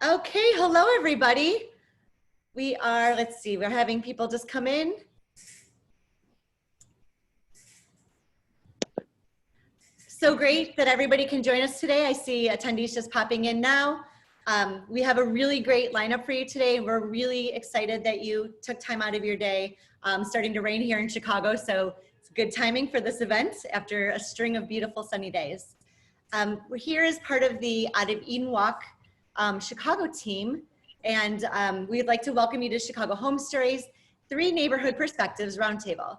Okay, hello everybody. Let's see, we're having people just come in. So great that everybody can join us today. I see attendees just popping in now. We have a really great lineup for you today. We're really excited that you took time out of your day. Starting to rain here in Chicago, so it's good timing for this event after a string of beautiful sunny days. We're here as part of the Out of Eden Walk Chicago team, and we'd like to welcome you to Chicago Home Stories, 3 Neighborhood Perspectives Roundtable.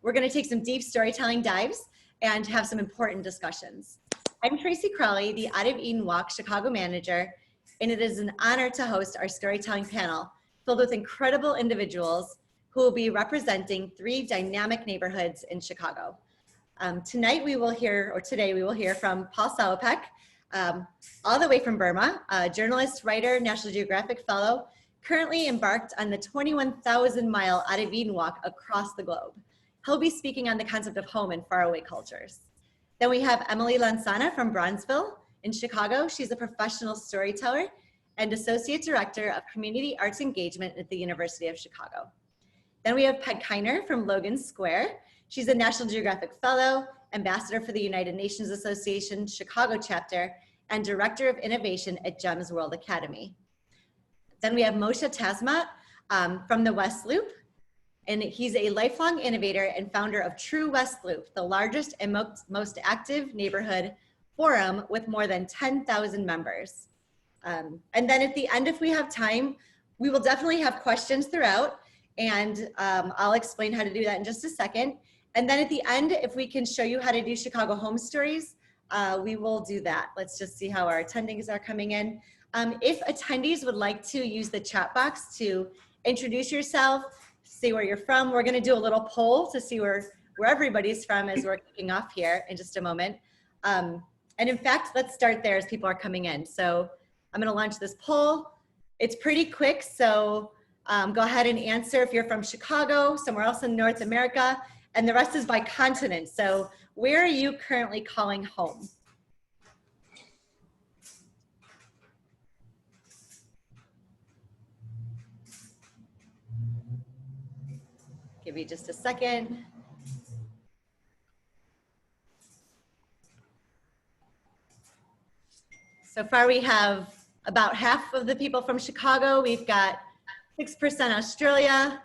We're going to take some deep storytelling dives and have some important discussions. I'm Tracy Crowley, the Out of Eden Walk Chicago manager, and it is an honor to host our storytelling panel filled with incredible individuals who will be representing 3 dynamic neighborhoods in Chicago. Today we will hear from Paul Salopek, all the way from Burma, a journalist, writer, National Geographic Fellow, currently embarked on the 21,000-mile Out of Eden Walk across the globe. He'll be speaking on the concept of home and faraway cultures. Then we have Emily Lansana from Bronzeville in Chicago. She's a professional storyteller and Associate Director of Community Arts Engagement at the University of Chicago. Then we have Keiner from Logan Square. She's a National Geographic Fellow, Ambassador for the United Nations Association Chicago chapter, and Director of Innovation at GEMS World Academy. Then we have Moshe from the West Loop, and he's a lifelong innovator and founder of True West Loop, the largest and most active neighborhood forum with more than 10,000 members. And then at the end, if we have time, we will definitely have questions throughout, and I'll explain how to do that in just a second. And then at the end, if we can show you how to do Chicago Home Stories, we will do that. Let's just see how our attendees are coming in. If attendees would like to use the chat box to introduce yourself, say where you're from, we're gonna do a little poll to see where everybody's from as we're kicking off here in just a moment. And in fact, let's start there as people are coming in. So I'm gonna launch this poll. It's pretty quick, so go ahead and answer if you're from Chicago, somewhere else in North America, and the rest is by continent. So where are you currently calling home? Give you just a second. So far we have about half of the people from Chicago. We've got 6% Australia,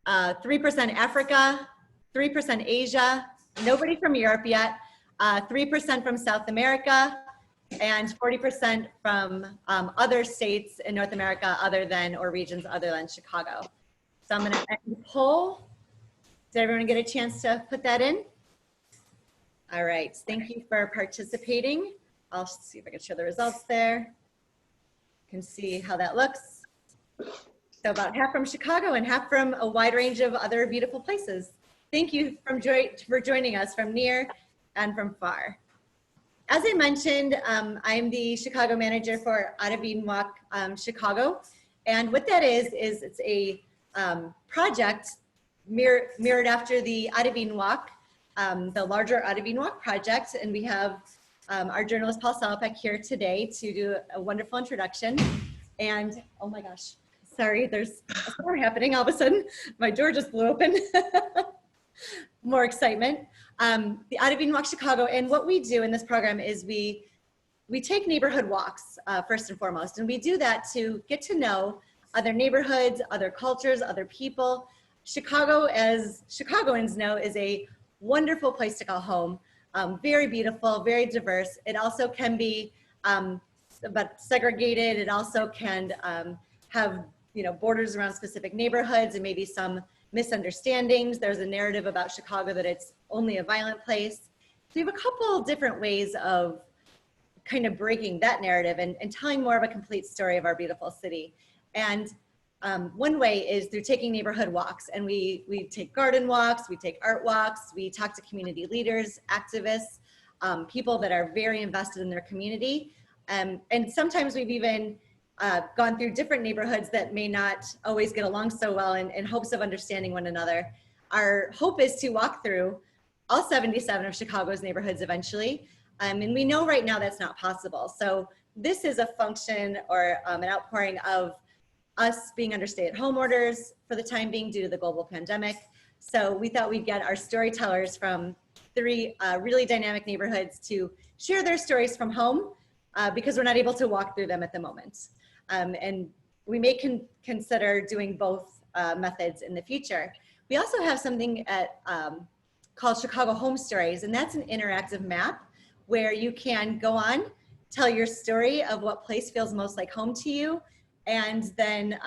3% Africa, 3% Asia, nobody from Europe yet, 3% from South America, and 40% from other states in North America other than, or regions other than Chicago. So I'm gonna end the poll. Did everyone get a chance to put that in? All right, thank you for participating. I'll see if I can show the results there. You can see how that looks. So about half from Chicago and half from a wide range of other beautiful places. Thank you for joining us from near and from far. As I mentioned, I'm the Chicago manager for Out of Eden Walk Chicago. And what that is it's a project mirrored after the Out of Eden Walk, the larger Out of Eden Walk project. And we have our journalist Paul Salopek here today to do a wonderful introduction. And oh my gosh, sorry, there's a storm happening all of a sudden. My door just blew open. More excitement. The Out of Eden Walk Chicago, and what we do in this program is we take neighborhood walks first and foremost, and we do that to get to know other neighborhoods, other cultures, other people. Chicago, as Chicagoans know, is a wonderful place to call home. Very beautiful, very diverse. It also can be but segregated. It also can have borders around specific neighborhoods and maybe some misunderstandings. There's a narrative about Chicago that it's only a violent place. So we have a couple different ways of kind of breaking that narrative and telling more of a complete story of our beautiful city. And one way is through taking neighborhood walks, and we take garden walks, we take art walks, we talk to community leaders, activists, people that are very invested in their community. And sometimes we've even gone through different neighborhoods that may not always get along so well in hopes of understanding one another. Our hope is to walk through all 77 of Chicago's neighborhoods eventually. And we know right now that's not possible. So this is a function or an outpouring of us being under stay-at-home orders for the time being due to the global pandemic. So we thought we'd get our storytellers from 3 really dynamic neighborhoods to share their stories from home because we're not able to walk through them at the moment. And we may consider doing both methods in the future. We also have something called Chicago HomeStories, and that's an interactive map where you can go on, tell your story of what place feels most like home to you, and then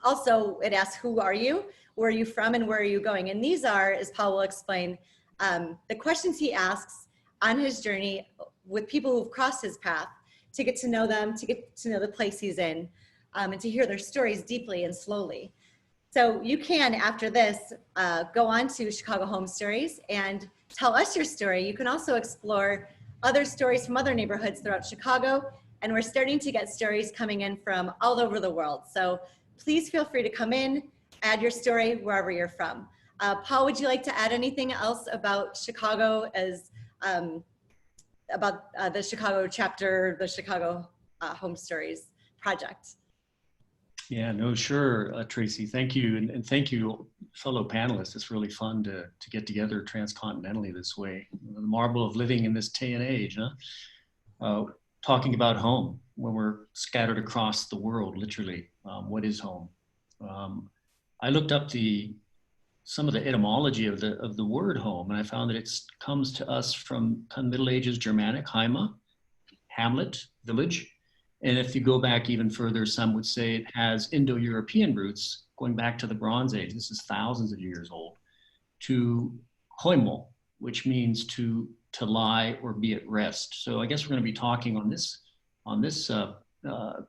also it asks, who are you, where are you from, and where are you going? And these are, as Paul will explain, the questions he asks on his journey with people who've crossed his path to get to know them, to get to know the place he's in, and to hear their stories deeply and slowly. So you can, after this, go on to Chicago HomeStories and tell us your story. You can also explore other stories from other neighborhoods throughout Chicago, and we're starting to get stories coming in from all over the world. So please feel free to come in, add your story wherever you're from. Paul, would you like to add anything else about Chicago as about the Chicago chapter, the Chicago HomeStories project? Yeah, no, sure, Tracy. Thank you, and thank you, fellow panelists. It's really fun to get together transcontinentally this way. The marvel of living in this day and age, huh? Talking about home when we're scattered across the world, literally. What is home? I looked up some of the etymology of the word home, and I found that it comes to us from kind of Middle Ages Germanic, Heima, hamlet, village. And if you go back even further, some would say it has Indo-European roots, going back to the Bronze Age. This is thousands of years old, to hoimo, which means to lie or be at rest. So I guess we're going to be talking on this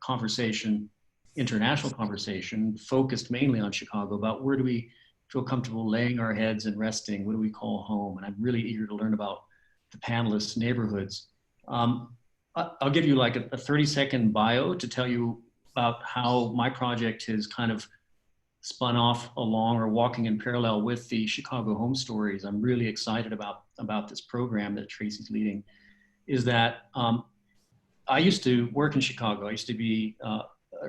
conversation, international conversation, focused mainly on Chicago, about where do we feel comfortable laying our heads and resting? What do we call home? And I'm really eager to learn about the panelists' neighborhoods. I'll give you like a 30-second bio to tell you about how my project has kind of spun off along or walking in parallel with the Chicago HomeStories. I'm really excited about this program that Tracy's leading. Is that I used to work in Chicago. I used to be a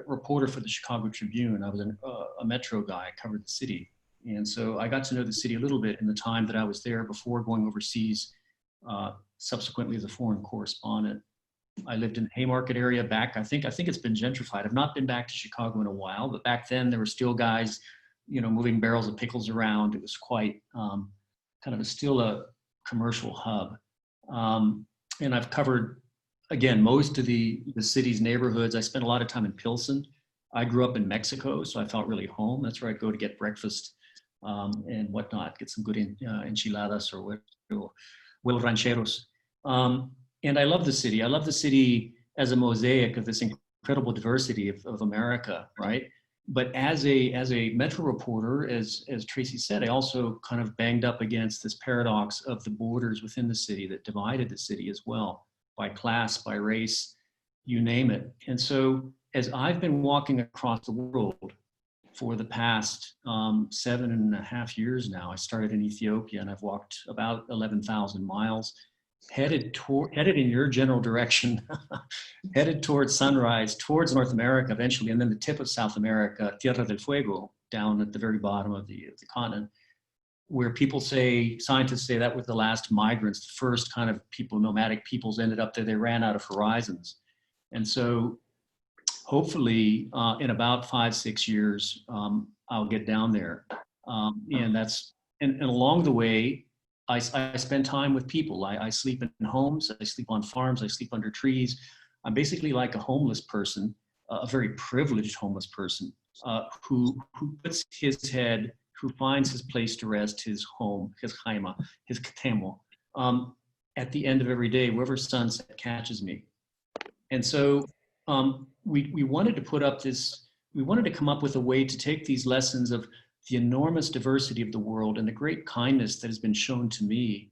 reporter for the Chicago Tribune. I was a Metro guy. I covered the city. And so I got to know the city a little bit in the time that I was there before going overseas, subsequently as a foreign correspondent. I lived in the Haymarket area back, I think it's been gentrified. I've not been back to Chicago in a while, but back then there were still guys, moving barrels of pickles around. It was quite kind of still a commercial hub. And I've covered, again, most of the city's neighborhoods. I spent a lot of time in Pilsen. I grew up in Mexico, so I felt really home. That's where I'd go to get breakfast and whatnot, get some good enchiladas or huevos rancheros. And I love the city. I love the city as a mosaic of this incredible diversity of America, right? But as a metro reporter, as Tracy said, I also kind of banged up against this paradox of the borders within the city that divided the city as well, by class, by race, you name it. And so as I've been walking across the world for the past 7.5 years now, I started in Ethiopia and I've walked about 11,000 miles, headed in your general direction, headed towards sunrise, towards North America eventually, and then the tip of South America, Tierra del Fuego, down at the very bottom of the continent, where scientists say that was the last migrants, the first kind of nomadic peoples ended up there. They ran out of horizons. And so hopefully in about 5-6 years, I'll get down there. And along the way, I spend time with people. I sleep in homes, I sleep on farms, I sleep under trees. I'm basically like a homeless person, a very privileged homeless person who puts his head, who finds his place to rest, his home, his haima, his katemo, at the end of every day, wherever sunset catches me. And so we wanted to come up with a way to take these lessons of the enormous diversity of the world and the great kindness that has been shown to me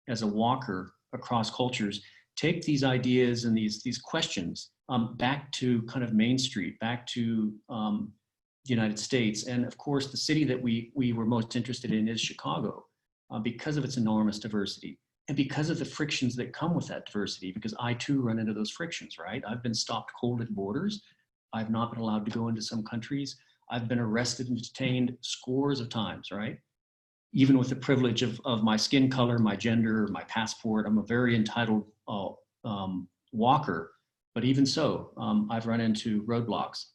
as a walker across cultures, take these ideas and these questions back to kind of Main Street, back to the United States. And of course, the city that we were most interested in is Chicago because of its enormous diversity. And because of the frictions that come with that diversity, because I too run into those frictions, right? I've been stopped cold at borders. I've not been allowed to go into some countries. I've been arrested and detained scores of times, right? Even with the privilege of my skin color, my gender, my passport, I'm a very entitled walker. But even so, I've run into roadblocks.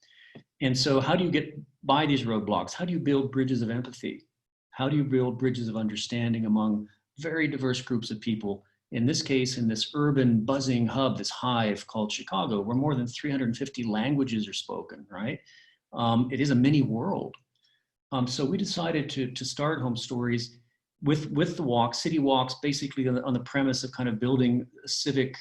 And so how do you get by these roadblocks? How do you build bridges of empathy? How do you build bridges of understanding among very diverse groups of people? In this case, in this urban buzzing hub, this hive called Chicago, where more than 350 languages are spoken, right? It is a mini world. So we decided to start Home Stories with the walks, city walks, basically on the premise of kind of building civic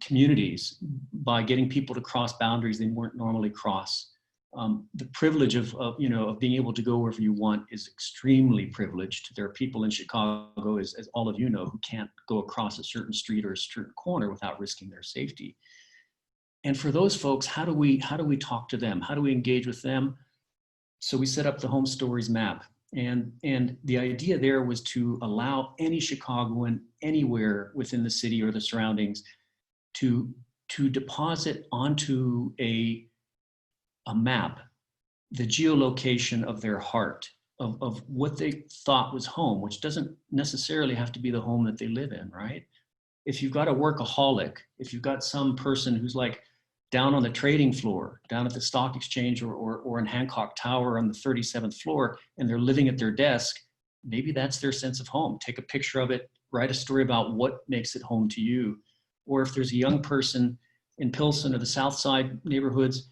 communities by getting people to cross boundaries they weren't normally cross. The privilege of being able to go wherever you want is extremely privileged. There are people in Chicago, as all of you know, who can't go across a certain street or a certain corner without risking their safety. And for those folks, how do we talk to them? How do we engage with them? So we set up the Home Stories map. And the idea there was to allow any Chicagoan anywhere within the city or the surroundings to deposit onto a map the geolocation of their heart, of what they thought was home, which doesn't necessarily have to be the home that they live in, right? If you've got a workaholic, if you've got some person who's like down on the trading floor, down at the stock exchange or in Hancock Tower on the 37th floor, and they're living at their desk, maybe that's their sense of home. Take a picture of it, write a story about what makes it home to you. Or if there's a young person in Pilsen or the South Side neighborhoods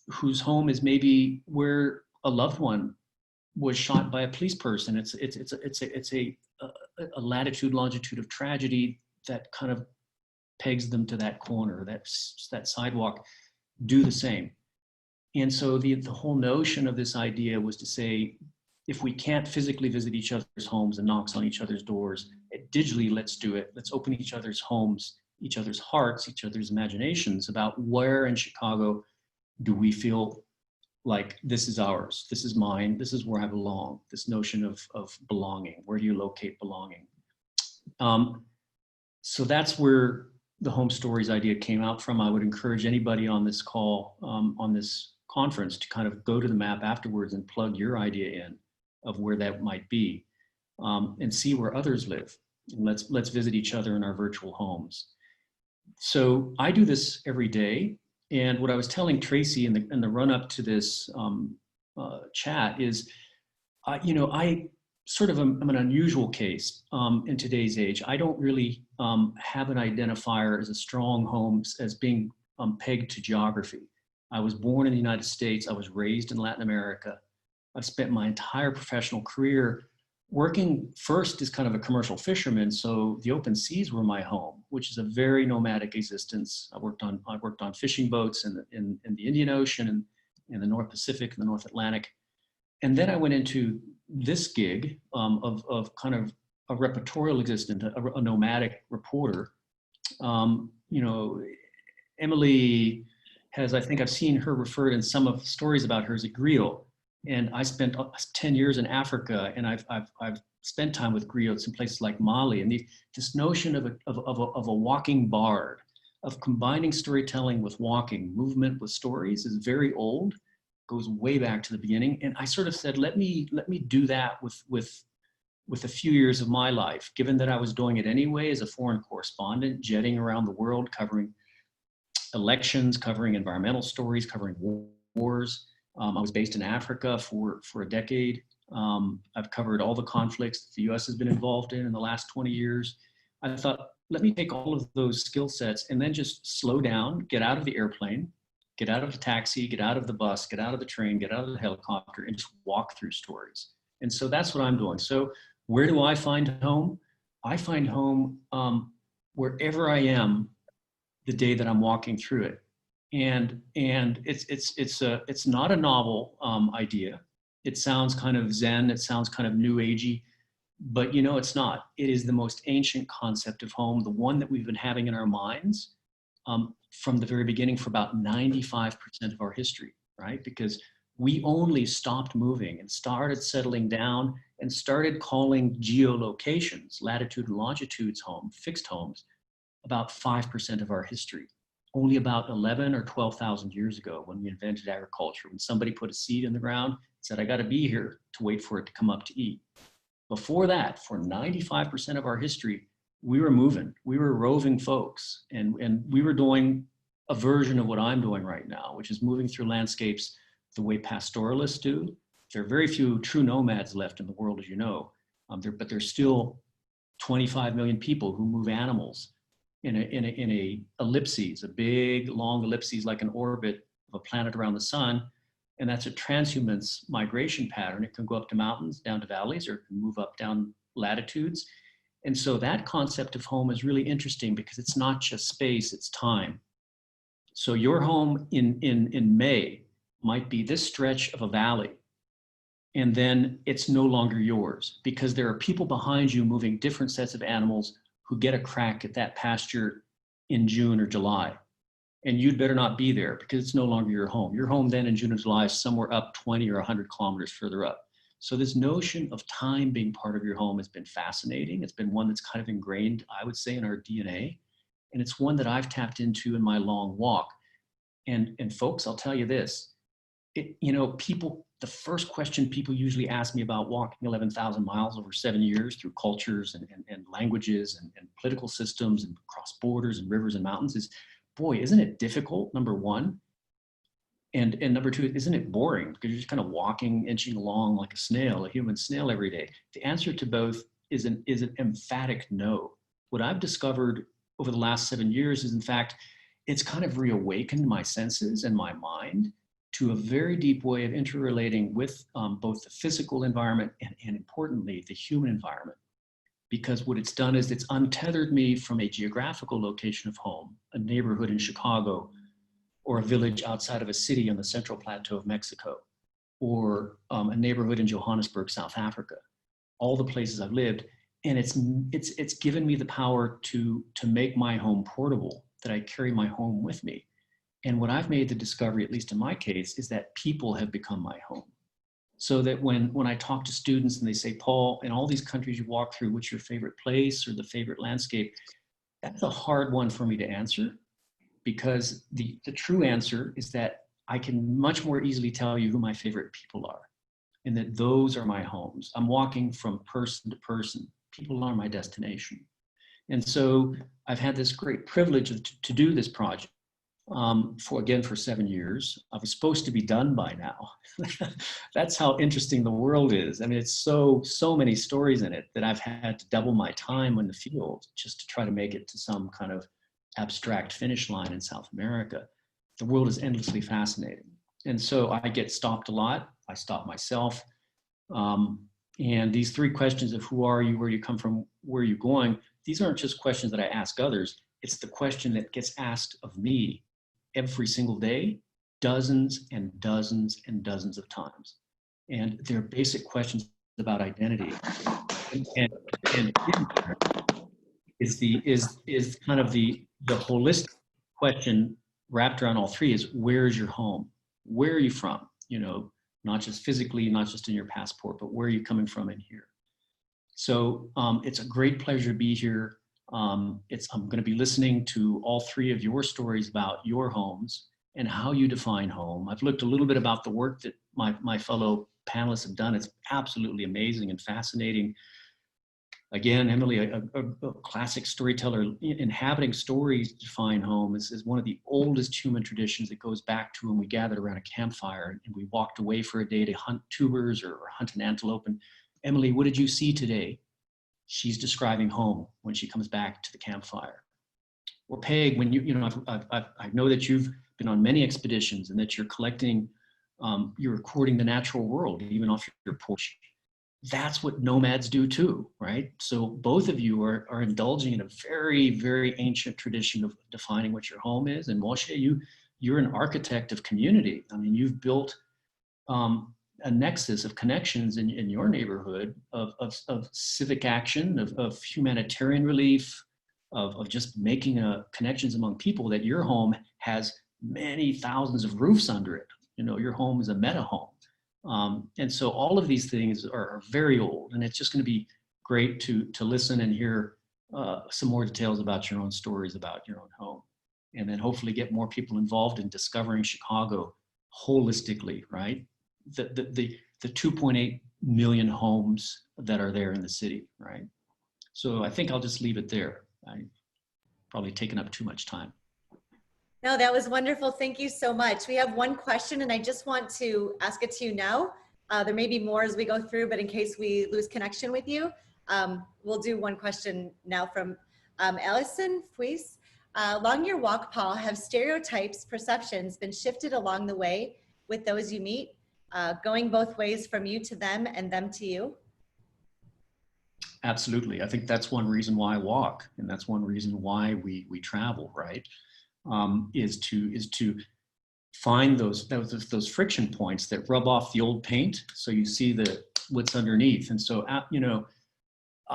whose home is maybe where a loved one was shot by a police person, it's a latitude, longitude of tragedy that kind of pegs them to that corner, that sidewalk. Do the same. And so the whole notion of this idea was to say, if we can't physically visit each other's homes and knocks on each other's doors, digitally, let's do it. Let's open each other's homes, each other's hearts, each other's imaginations about where in Chicago do we feel like this is ours, this is mine, this is where I belong, this notion of belonging. Where do you locate belonging? So that's where the Home Stories idea came out from. I would encourage anybody on this call, on this conference, to kind of go to the map afterwards and plug your idea in of where that might be, and see where others live. And let's visit each other in our virtual homes. So I do this every day. And what I was telling Tracy in the run up to this chat is, I sort of I'm an unusual case in today's age. I don't really have an identifier as a strong home as being pegged to geography. I was born in the United States. I was raised in Latin America. I've spent my entire professional career working first as kind of a commercial fisherman. So the open seas were my home, which is a very nomadic existence. I worked on fishing boats in the Indian Ocean and in the North Pacific and the North Atlantic. And then I went into this gig of kind of a reportorial existence, a nomadic reporter. Emily has, I think I've seen her referred in some of the stories about her as a griot. And I spent 10 years in Africa, and I've spent time with griots in places like Mali. And this notion of a walking bard, of combining storytelling with walking, movement with stories, is very old, goes way back to the beginning. And I sort of said, let me do that with a few years of my life, given that I was doing it anyway as a foreign correspondent, jetting around the world, covering elections, covering environmental stories, covering wars. I was based in Africa for a decade. I've covered all the conflicts that the US has been involved in the last 20 years. I thought, let me take all of those skill sets and then just slow down, get out of the airplane, get out of the taxi, get out of the bus, get out of the train, get out of the helicopter, and just walk through stories. And so that's what I'm doing. So where do I find home? I find home wherever I am the day that I'm walking through it. And it's not a novel idea. It sounds kind of Zen, it sounds kind of new agey, but it's not. It is the most ancient concept of home, the one that we've been having in our minds from the very beginning for about 95% of our history, right? Because we only stopped moving and started settling down and started calling geolocations, latitude and longitudes home, fixed homes, about 5% of our history. Only about 11 or 12,000 years ago when we invented agriculture, when somebody put a seed in the ground, said, I got to be here to wait for it to come up to eat. Before that, for 95% of our history, we were moving, we were roving folks, and we were doing a version of what I'm doing right now, which is moving through landscapes the way pastoralists do. There are very few true nomads left in the world, as you know, but there's still 25 million people who move animals in a ellipses, a big, long ellipses like an orbit of a planet around the sun. And that's a transhumance migration pattern. It can go up to mountains, down to valleys, or it can move up down latitudes. And so that concept of home is really interesting because it's not just space, it's time. So your home in May might be this stretch of a valley, and then it's no longer yours because there are people behind you moving different sets of animals who get a crack at that pasture in June or July. And you'd better not be there because it's no longer your home. Your home then in June or July is somewhere up 20 or 100 kilometers further up. So this notion of time being part of your home has been fascinating. It's been one that's kind of ingrained, I would say, in our DNA. And it's one that I've tapped into in my long walk. And folks, I'll tell you this, people, the first question people usually ask me about walking 11,000 miles over 7 years through cultures and languages and political systems and across borders and rivers and mountains is, boy, isn't it difficult, number one? And number two, isn't it boring? Because you're just kind of walking, inching along like a snail, a human snail every day. The answer to both is an emphatic no. What I've discovered over the last 7 years is, in fact, it's kind of reawakened my senses and my mind to a very deep way of interrelating with both the physical environment and importantly, the human environment. Because what it's done is it's untethered me from a geographical location of home, a neighborhood in Chicago, or a village outside of a city on the Central Plateau of Mexico, or a neighborhood in Johannesburg, South Africa, all the places I've lived. And it's given me the power to make my home portable, that I carry my home with me. And what I've made the discovery, at least in my case, is that people have become my home. So that when I talk to students and they say, Paul, in all these countries you walk through, what's your favorite place or the favorite landscape? That's a hard one for me to answer, because the true answer is that I can much more easily tell you who my favorite people are, and that those are my homes. I'm walking from person to person. People are my destination. And so I've had this great privilege to do this project for 7 years. I was supposed to be done by now. That's how interesting the world is. I mean, it's so many stories in it that I've had to double my time in the field just to try to make it to some kind of abstract finish line in South America. The world is endlessly fascinating. And so I get stopped a lot. I stop myself. And these three questions of who are you, where you come from, where are you going, these aren't just questions that I ask others. It's the question that gets asked of me every single day, dozens and dozens and dozens of times. And they're basic questions about identity. And is kind of the holistic question wrapped around all three is, where is your home? Where are you from? Not just physically, not just in your passport, but where are you coming from in here? So it's a great pleasure to be here. I'm going to be listening to all three of your stories about your homes and how you define home. I've looked a little bit about the work that my fellow panelists have done. It's absolutely amazing and fascinating. Again, Emily, a classic storyteller, inhabiting stories to define home is one of the oldest human traditions that goes back to when we gathered around a campfire and we walked away for a day to hunt tubers or hunt an antelope. And Emily, what did you see today? She's describing home when she comes back to the campfire. Or Peg, when I know that you've been on many expeditions and that you're collecting, you're recording the natural world, even off your porch. That's what nomads do too, right? So both of you are indulging in a very, very ancient tradition of defining what your home is. And Moshe, you're an architect of community. I mean, you've built a nexus of connections in your neighborhood of civic action, of humanitarian relief, of just making connections among people, that your home has many thousands of roofs under it. Your home is a meta home. And so all of these things are very old, and it's just going to be great to listen and hear some more details about your own stories about your own home, and then hopefully get more people involved in discovering Chicago holistically, right? The 2.8 million homes that are there in the city, right? So I think I'll just leave it there. I've probably taken up too much time. No, that was wonderful. Thank you so much. We have one question, and I just want to ask it to you now. There may be more as we go through, but in case we lose connection with you, we'll do one question now from Allison Fuis. Along your walk, Paul, have stereotypes, perceptions been shifted along the way with those you meet, going both ways from you to them and them to you? Absolutely. I think that's one reason why I walk, and that's one reason why we travel, right? Is to find those friction points that rub off the old paint, so you see what's underneath. And so,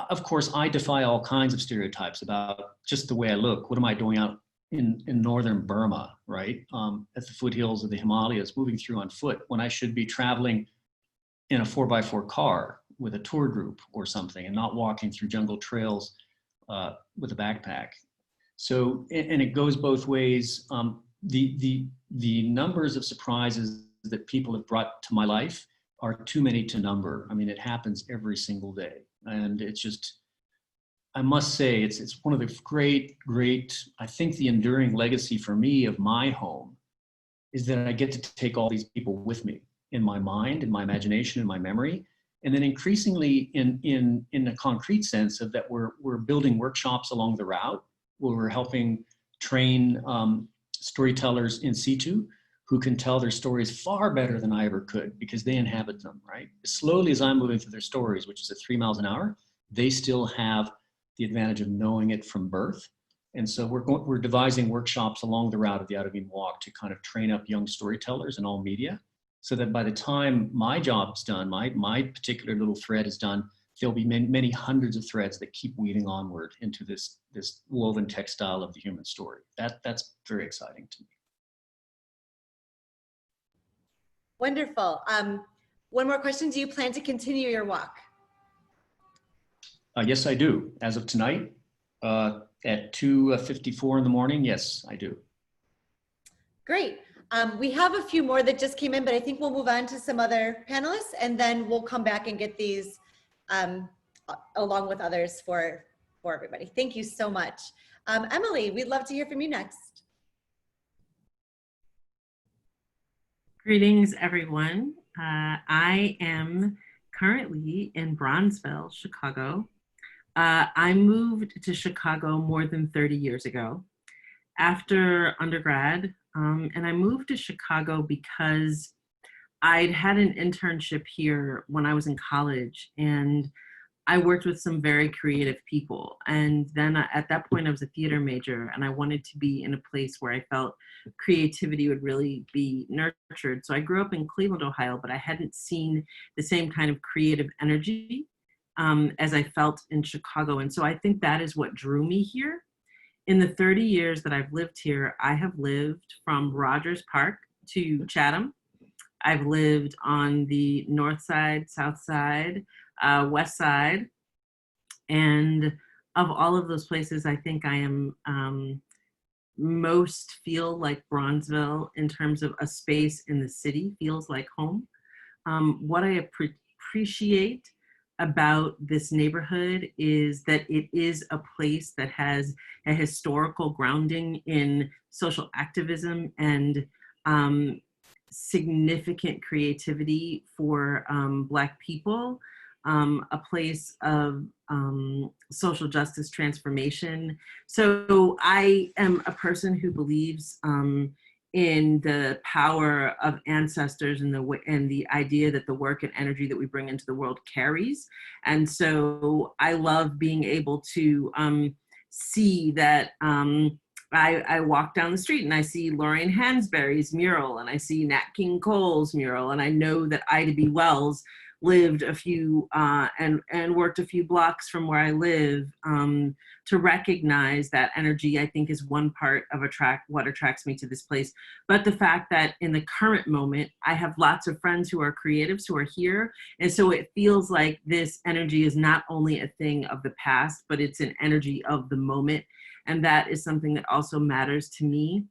of course, I defy all kinds of stereotypes about just the way I look. What am I doing out in northern Burma, right? At the foothills of the Himalayas, moving through on foot, when I should be traveling in a 4x4 car with a tour group or something, and not walking through jungle trails with a backpack. So, and it goes both ways. The numbers of surprises that people have brought to my life are too many to number. I mean, it happens every single day. And it's just, I must say, it's one of the great, I think the enduring legacy for me of my home is that I get to take all these people with me in my mind, in my imagination, in my memory. And then increasingly in a concrete sense of that we're building workshops along the route where we're helping train storytellers in situ who can tell their stories far better than I ever could because they inhabit them, right? As slowly as I'm moving through their stories, which is at 3 miles an hour, they still have the advantage of knowing it from birth. And so we're devising workshops along the route of the Outer Walk to kind of train up young storytellers in all media, so that by the time my job's done, my particular little thread is done, there'll be many hundreds of threads that keep weaving onward into this woven textile of the human story. That's very exciting to me. Wonderful. One more question. Do you plan to continue your walk? Yes, I do. As of tonight, at 2:54 in the morning, yes, I do. Great. We have a few more that just came in, but I think we'll move on to some other panelists, and then we'll come back and get these along with others for everybody. Thank you so much. Emily, we'd love to hear from you next. Greetings, everyone. I am currently in Bronzeville, Chicago. I moved to Chicago more than 30 years ago after undergrad. And I moved to Chicago because I'd had an internship here when I was in college, and I worked with some very creative people. And then at that point I was a theater major, and I wanted to be in a place where I felt creativity would really be nurtured. So I grew up in Cleveland, Ohio, but I hadn't seen the same kind of creative energy as I felt in Chicago. And so I think that is what drew me here. In the 30 years that I've lived here, I have lived from Rogers Park to Chatham. I've lived on the north side, south side, west side. And of all of those places, I think I am most feel like Bronzeville in terms of a space in the city, feels like home. What I appreciate about this neighborhood is that it is a place that has a historical grounding in social activism and significant creativity for Black people, a place of social justice transformation. So I am a person who believes in the power of ancestors and the idea that the work and energy that we bring into the world carries. And so I love being able to see that I walk down the street and I see Lorraine Hansberry's mural, and I see Nat King Cole's mural, and I know that Ida B. Wells lived a few and worked a few blocks from where I live, to recognize that energy, I think, is one part of what attracts me to this place. But the fact that in the current moment, I have lots of friends who are creatives who are here. And so it feels like this energy is not only a thing of the past, but it's an energy of the moment. And that is something that also matters to me.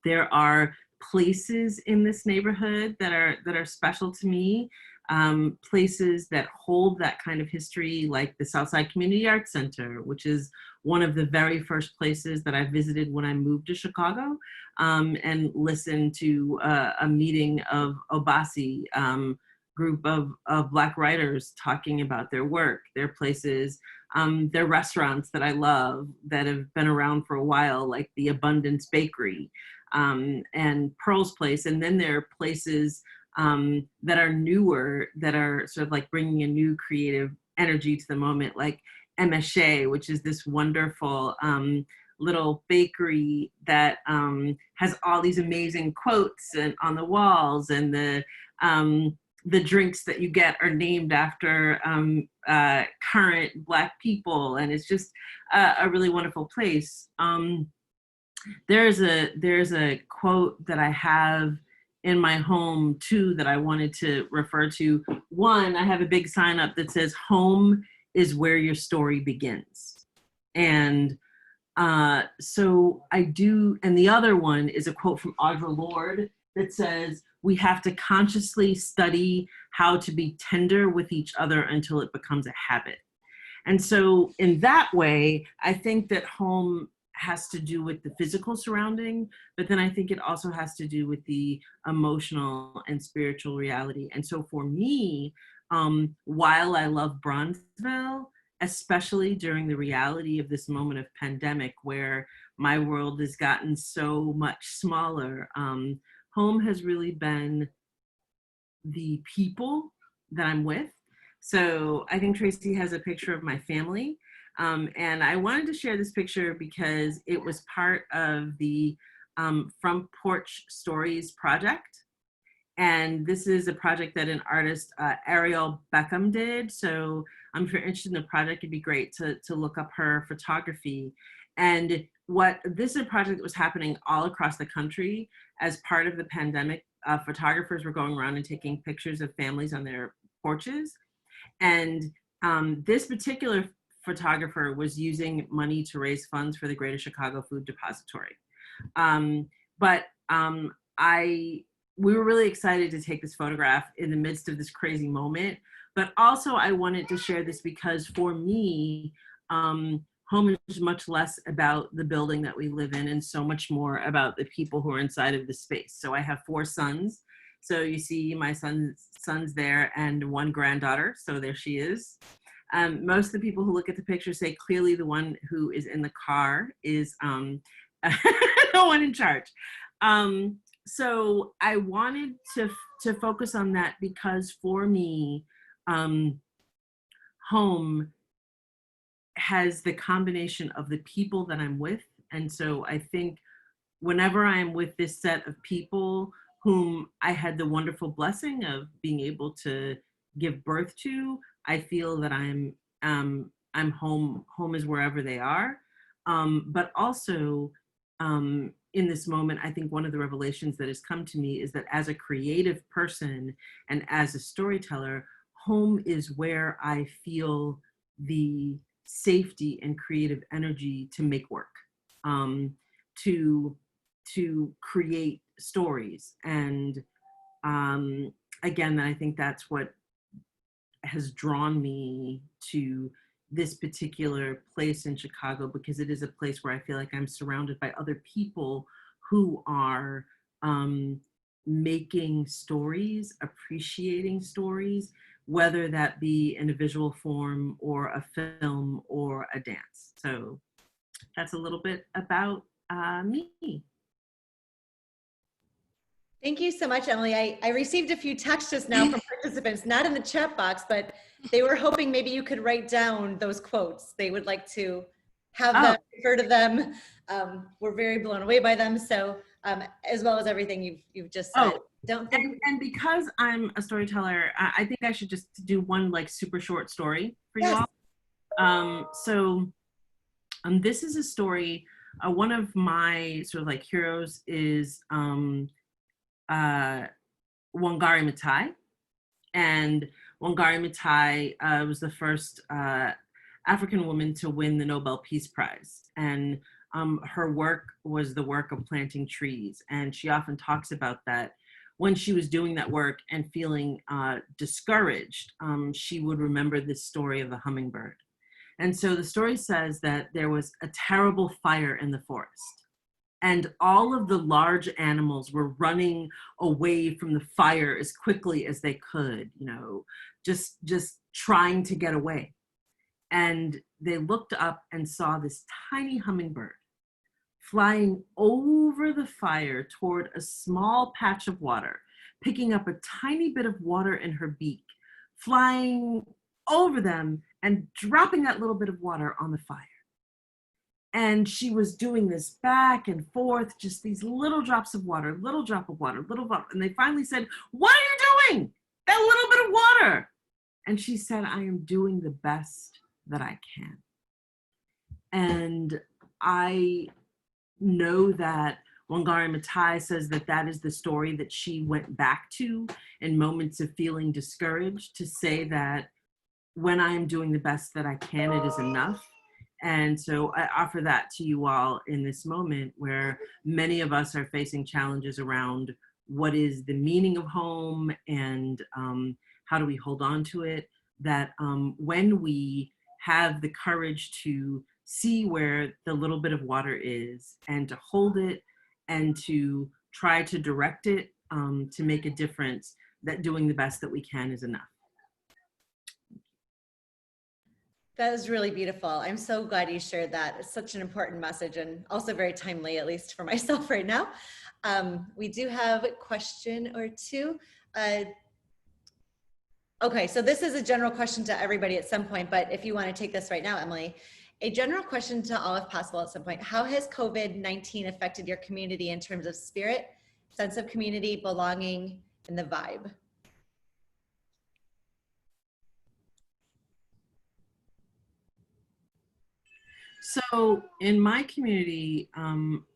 There are places in this neighborhood that are special to me. Places that hold that kind of history, like the Southside Community Arts Center, which is one of the very first places that I visited when I moved to Chicago, and listened to a meeting of Obasi, group of Black writers talking about their work, their places, their restaurants that I love that have been around for a while, like the Abundance Bakery, and Pearl's Place. And then there are places that are newer, that are sort of like bringing a new creative energy to the moment, like Moshe, which is this wonderful little bakery that has all these amazing quotes on the walls, and the drinks that you get are named after current Black people, and it's just a really wonderful place. There's a quote that I have in my home too that I wanted to refer to. One, I have a big sign up that says, "Home is where your story begins." And so I do, and the other one is a quote from Audre Lorde that says, "We have to consciously study how to be tender with each other until it becomes a habit." And so in that way, I think that home has to do with the physical surrounding, but then I think it also has to do with the emotional and spiritual reality. And so for me, while I love Bronzeville, especially during the reality of this moment of pandemic where my world has gotten so much smaller, home has really been the people that I'm with. So I think Tracy has a picture of my family. And I wanted to share this picture because it was part of the Front Porch Stories project. And this is a project that an artist, Ariel Beckham, did. So if you're interested in the project, it'd be great to look up her photography. And this is a project that was happening all across the country as part of the pandemic. Photographers were going around and taking pictures of families on their porches. And this particular photographer was using money to raise funds for the Greater Chicago Food Depository. We were really excited to take this photograph in the midst of this crazy moment. But also I wanted to share this because for me, home is much less about the building that we live in and so much more about the people who are inside of the space. So I have 4 sons. So you see my son's there and 1 granddaughter. So there she is. Most of the people who look at the picture say clearly the one who is in the car is the one in charge. So I wanted to focus on that because for me, home has the combination of the people that I'm with. And so I think whenever I'm with this set of people whom I had the wonderful blessing of being able to give birth to, I feel that I'm home. Home is wherever they are. But also in this moment, I think one of the revelations that has come to me is that as a creative person and as a storyteller, home is where I feel the safety and creative energy to make work, to create stories. And again, I think that's what has drawn me to this particular place in Chicago, because it is a place where I feel like I'm surrounded by other people who are making stories, appreciating stories, whether that be in a visual form or a film or a dance. So that's a little bit about me. Thank you so much, Emily. I received a few texts just now from participants, not in the chat box, but they were hoping maybe you could write down those quotes. They would like to have them, refer to them. We're very blown away by them. So as well as everything you've just said. Don't think. And because I'm a storyteller, I think I should just do one like super short story for you all. This is a story. One of my sort of like heroes is Wangari Maathai, and Wangari Maathai was the first African woman to win the Nobel Peace Prize, and her work was the work of planting trees. And she often talks about that when she was doing that work and feeling discouraged, she would remember this story of the hummingbird. And so the story says that there was a terrible fire in the forest, and all of the large animals were running away from the fire as quickly as they could, you know, just trying to get away. And they looked up and saw this tiny hummingbird flying over the fire toward a small patch of water, picking up a tiny bit of water in her beak, flying over them and dropping that little bit of water on the fire. And she was doing this back and forth, just these little drops of water, little drop of water, little drop. And they finally said, "What are you doing? That little bit of water." And she said, "I am doing the best that I can." And I know that Wangari Maathai says that that is the story that she went back to in moments of feeling discouraged, to say that when I am doing the best that I can, it is enough. And so I offer that to you all in this moment where many of us are facing challenges around what is the meaning of home and how do we hold on to it, that when we have the courage to see where the little bit of water is and to hold it and to try to direct it to make a difference, that doing the best that we can is enough. That is really beautiful. I'm so glad you shared that. It's such an important message and also very timely, at least for myself right now. We do have a question or two. Okay, so this is a general question to everybody at some point, but if you want to take this right now, Emily, a general question to all if possible at some point. How has COVID-19 affected your community in terms of spirit, sense of community, belonging, and the vibe? So in my community,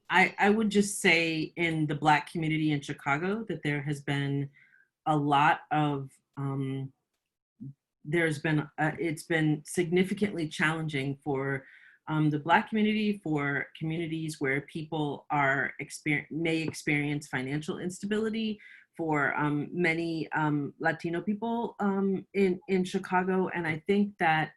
I would just say in the Black community in Chicago that there has been a lot of, it's been significantly challenging for the Black community, for communities where people may experience financial instability, for many Latino people in Chicago. And I think that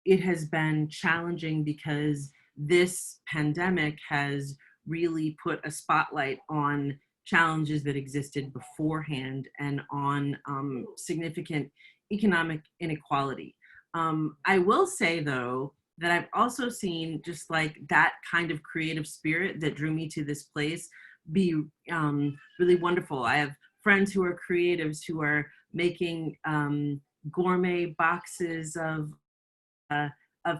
it has been challenging because this pandemic has really put a spotlight on challenges that existed beforehand and on significant economic inequality. I will say though, that I've also seen just like that kind of creative spirit that drew me to this place be really wonderful. I have friends who are creatives who are making gourmet boxes of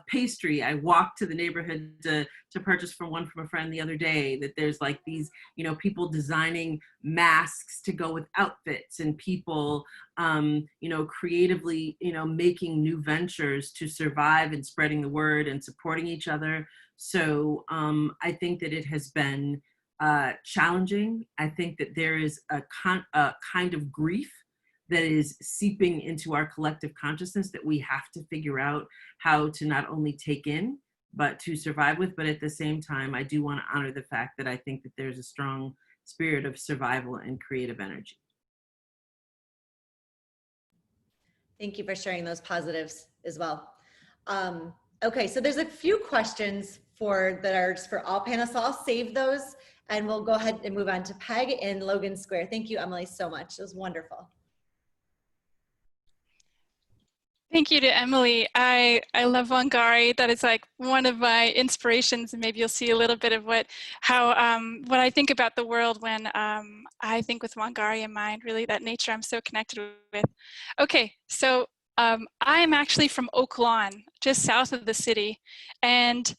pastry. I walked to the neighborhood to purchase from a friend the other day, that there's like these, you know, people designing masks to go with outfits, and people, you know, creatively, you know, making new ventures to survive and spreading the word and supporting each other. So I think that it has been challenging. I think that there is a kind of grief that is seeping into our collective consciousness that we have to figure out how to not only take in, but to survive with. But at the same time, I do want to honor the fact that I think that there's a strong spirit of survival and creative energy. Thank you for sharing those positives as well. Okay, so there's a few questions that are just for all panelists, so I'll save those and we'll go ahead and move on to Peg in Logan Square. Thank you, Emily, so much. It was wonderful. Thank you to Emily. I love Wangari. That is like one of my inspirations, and maybe you'll see a little bit of what I think about the world when I think with Wangari in mind, really that nature I'm so connected with. Okay, so I'm actually from Oak Lawn, just south of the city, and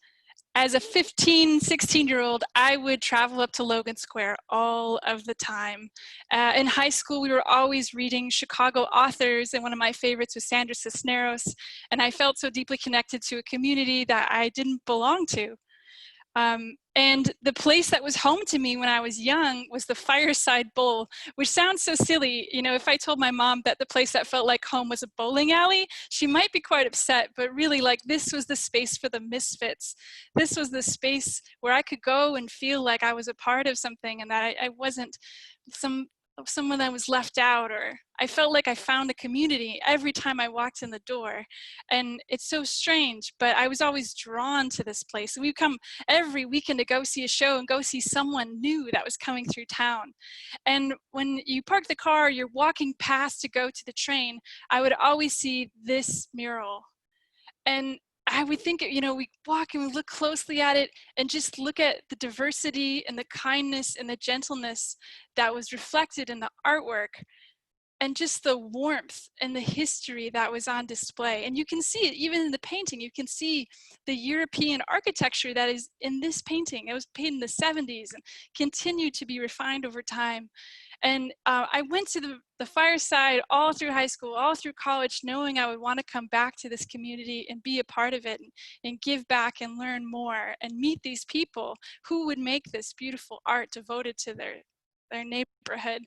as a 15, 16-year-old, I would travel up to Logan Square all of the time. In high school, we were always reading Chicago authors, and one of my favorites was Sandra Cisneros, and I felt so deeply connected to a community that I didn't belong to. And the place that was home to me when I was young was the Fireside Bowl, which sounds so silly. You know, if I told my mom that the place that felt like home was a bowling alley, she might be quite upset, but really, like, this was the space for the misfits. This was the space where I could go and feel like I was a part of something, and that I wasn't someone that was left out, or I felt like I found a community every time I walked in the door. And it's so strange, but I was always drawn to this place. We'd come every weekend to go see a show and go see someone new that was coming through town. And when you park the car, you're walking past to go to the train, I would always see this mural. And I would think, you know, we walk and we look closely at it and just look at the diversity and the kindness and the gentleness that was reflected in the artwork, and just the warmth and the history that was on display. And you can see it even in the painting. You can see the European architecture that is in this painting. It was painted in the 70s and continued to be refined over time. And I went to the Fireside all through high school, all through college, knowing I would want to come back to this community and be a part of it, and give back and learn more and meet these people who would make this beautiful art devoted to their neighborhood.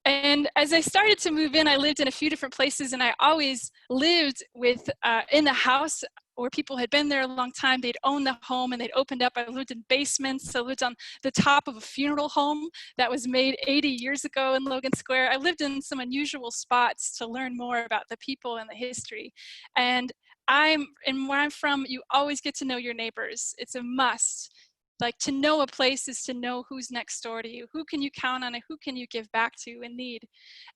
And as I started to move in, I lived in a few different places, and I always lived with in the house where people had been there a long time. They'd owned the home and they'd opened up. I lived in basements. I lived on the top of a funeral home that was made 80 years ago in Logan Square. I lived in some unusual spots to learn more about the people and the history. And where I'm from, you always get to know your neighbors. It's a must. Like, to know a place is to know who's next door to you. Who can you count on and who can you give back to in need?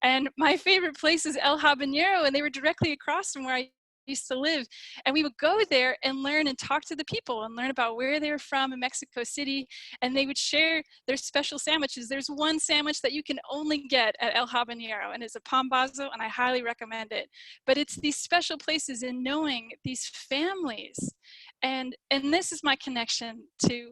And my favorite place is El Habanero, and they were directly across from where I used to live. And we would go there and learn and talk to the people and learn about where they were from in Mexico City. And they would share their special sandwiches. There's one sandwich that you can only get at El Habanero, and it's a pambazo, and I highly recommend it. But it's these special places in knowing these families. And this is my connection to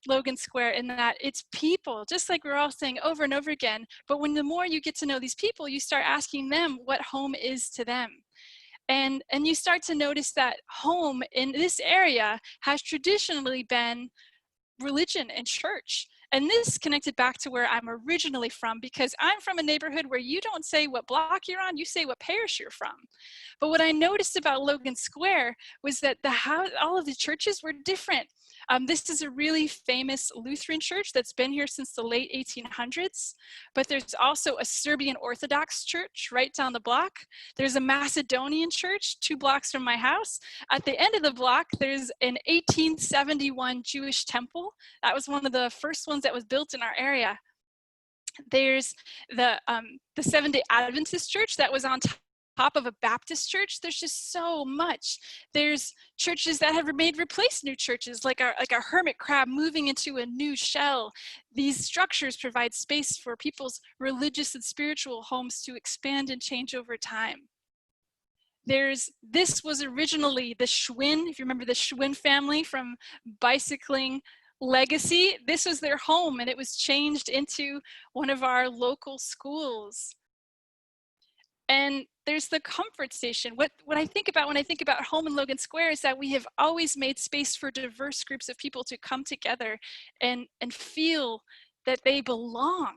Logan Square, in that it's people, just like we're all saying over and over again. But when the more you get to know these people, you start asking them what home is to them. And you start to notice that home in this area has traditionally been religion and church. And this connected back to where I'm originally from, because I'm from a neighborhood where you don't say what block you're on, you say what parish you're from. But what I noticed about Logan Square was that all of the churches were different. This is a really famous Lutheran church that's been here since the late 1800s, but there's also a Serbian Orthodox church right down the block. There's a Macedonian church 2 blocks from my house. At the end of the block, there's an 1871 Jewish temple. That was one of the first ones that was built in our area. There's the Seventh-day Adventist church that was on top of a Baptist church. There's just so much. There's churches that have replaced new churches, like a hermit crab moving into a new shell. These structures provide space for people's religious and spiritual homes to expand and change over time. This was originally the Schwinn, if you remember the Schwinn family from Bicycling Legacy. This was their home, and it was changed into one of our local schools. And there's the comfort station. What I think about when I think about home in Logan Square is that we have always made space for diverse groups of people to come together and feel that they belong.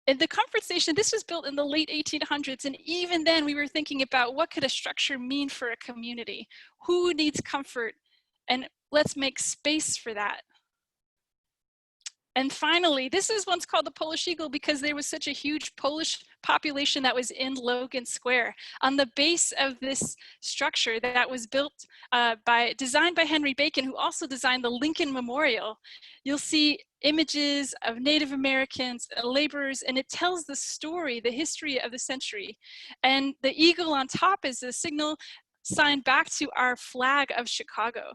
And the comfort station, this was built in the late 1800s. And even then we were thinking about what could a structure mean for a community? Who needs comfort? And let's make space for that. And finally, this is once called the Polish Eagle because there was such a huge Polish population that was in Logan Square. On the base of this structure that was built, designed by Henry Bacon, who also designed the Lincoln Memorial, you'll see images of Native Americans, laborers, and it tells the story, the history of the century. And the eagle on top is a signal sign back to our flag of Chicago.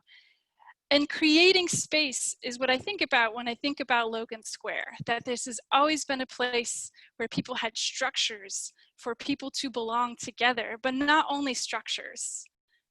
And creating space is what I think about when I think about Logan Square, that this has always been a place where people had structures for people to belong together, but not only structures.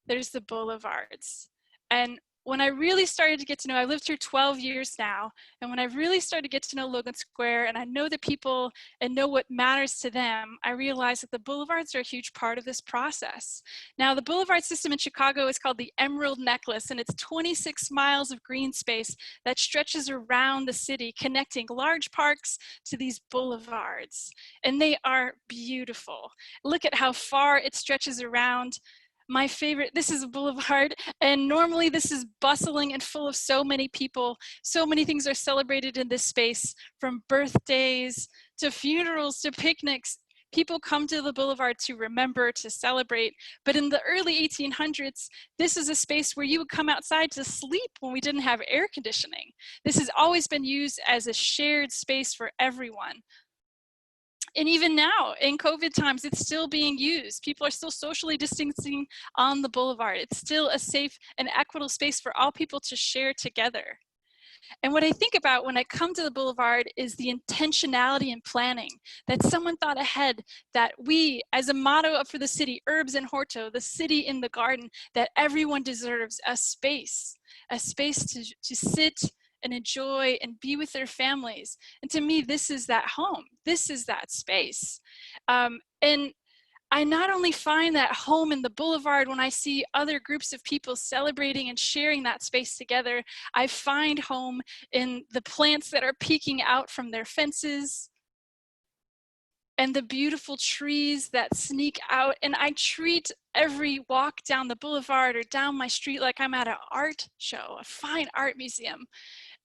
There's the boulevards. And when I really started to get to know, I've lived here 12 years now, and when I really started to get to know Logan Square and I know the people and know what matters to them, I realized that the boulevards are a huge part of this process. Now, the boulevard system in Chicago is called the Emerald Necklace, and it's 26 miles of green space that stretches around the city, connecting large parks to these boulevards. And they are beautiful. Look at how far it stretches around. My favorite, this is a boulevard, and normally this is bustling and full of so many people. So many things are celebrated in this space, from birthdays to funerals to picnics. People come to the boulevard to remember, to celebrate. But in the early 1800s, this is a space where you would come outside to sleep when we didn't have air conditioning. This has always been used as a shared space for everyone. And even now, in COVID times, it's still being used. People are still socially distancing on the boulevard. It's still a safe and equitable space for all people to share together. And what I think about when I come to the boulevard is the intentionality and planning, that someone thought ahead, that we, as a motto for the city, Herbs and Horto, the city in the garden, that everyone deserves a space to sit and enjoy and be with their families. And to me, this is that home. This is that space. And I not only find that home in the boulevard when I see other groups of people celebrating and sharing that space together, I find home in the plants that are peeking out from their fences and the beautiful trees that sneak out. And I treat every walk down the boulevard or down my street like I'm at an art show, a fine art museum.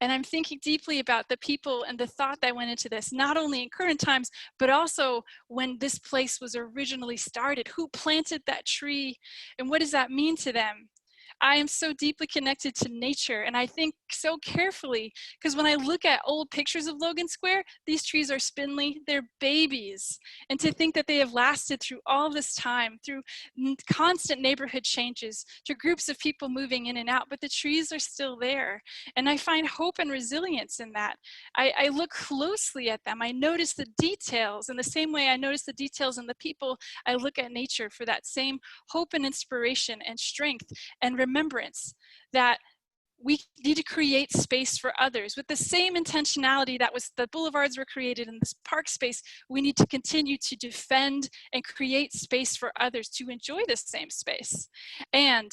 And I'm thinking deeply about the people and the thought that went into this, not only in current times, but also when this place was originally started. Who planted that tree and what does that mean to them? I am so deeply connected to nature, and I think so carefully, because when I look at old pictures of Logan Square, these trees are spindly, they're babies. And to think that they have lasted through all this time, through constant neighborhood changes, to groups of people moving in and out, but the trees are still there. And I find hope and resilience in that. I look closely at them. I notice the details. In the same way I notice the details in the people, I look at nature for that same hope and inspiration and strength and remembrance that we need to create space for others with the same intentionality that was the boulevards were created in this park space. We need to continue to defend and create space for others to enjoy this same space. And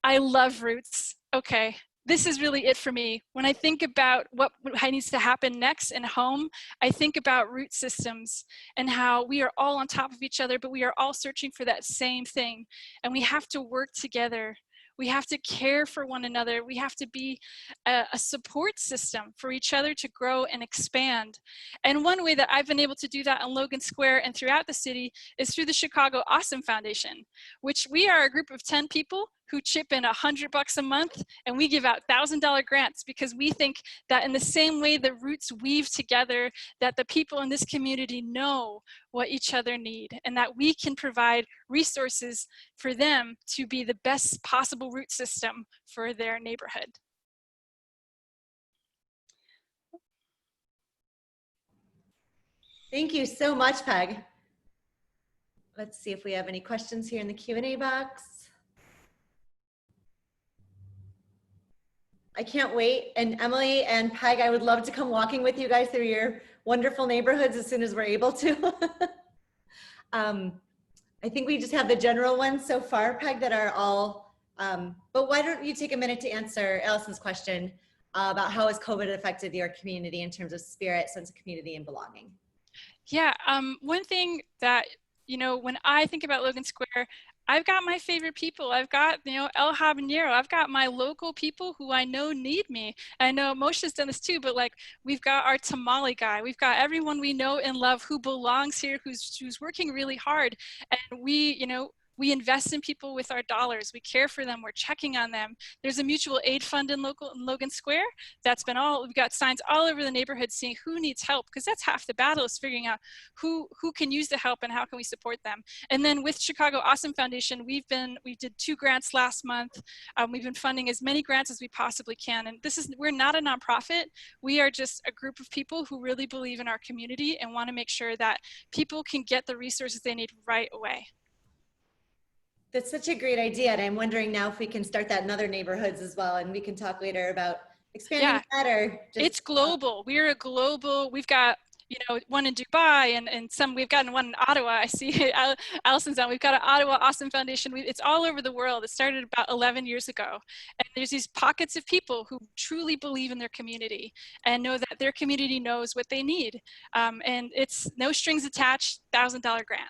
I love roots. Okay, this is really it for me. When I think about what needs to happen next in home, I think about root systems and how we are all on top of each other, but we are all searching for that same thing. And we have to work together. We have to care for one another. We have to be a support system for each other to grow and expand. And one way that I've been able to do that in Logan Square and throughout the city is through the Chicago Awesome Foundation, which we are a group of 10 people who chip in $100 a month, and we give out $1,000 grants because we think that in the same way the roots weave together, that the people in this community know what each other need, and that we can provide resources for them to be the best possible root system for their neighborhood. Thank you so much, Peg. Let's see if we have any questions here in the Q&A box. I can't wait. And Emily and Peg, I would love to come walking with you guys through your wonderful neighborhoods as soon as we're able to. I think we just have the general ones so far, Peg, that are all, but why don't you take a minute to answer Allison's question about how has COVID affected your community in terms of spirit, sense of community, and belonging? Yeah, one thing that, you know, when I think about Logan Square, I've got my favorite people. I've got, you know, El Habanero. I've got my local people who I know need me. I know Moshe's done this too, but like we've got our tamale guy. We've got everyone we know and love who belongs here, who's working really hard. And we, you know, we invest in people with our dollars. We care for them. We're checking on them. There's a mutual aid fund in Logan Square. That's been we've got signs all over the neighborhood saying who needs help, because that's half the battle, is figuring out who can use the help and how can we support them. And then with Chicago Awesome Foundation, we did 2 grants last month. We've been funding as many grants as we possibly can. And we're not a nonprofit. We are just a group of people who really believe in our community and want to make sure that people can get the resources they need right away. That's such a great idea. And I'm wondering now if we can start that in other neighborhoods as well. And we can talk later about expanding that or just. It's global. We're a global, we've got, one in Dubai and we've gotten one in Ottawa. I see Allison's on. We've got an Ottawa Awesome Foundation. It's all over the world. It started about 11 years ago. And there's these pockets of people who truly believe in their community and know that their community knows what they need. And it's no strings attached, $1,000 grant.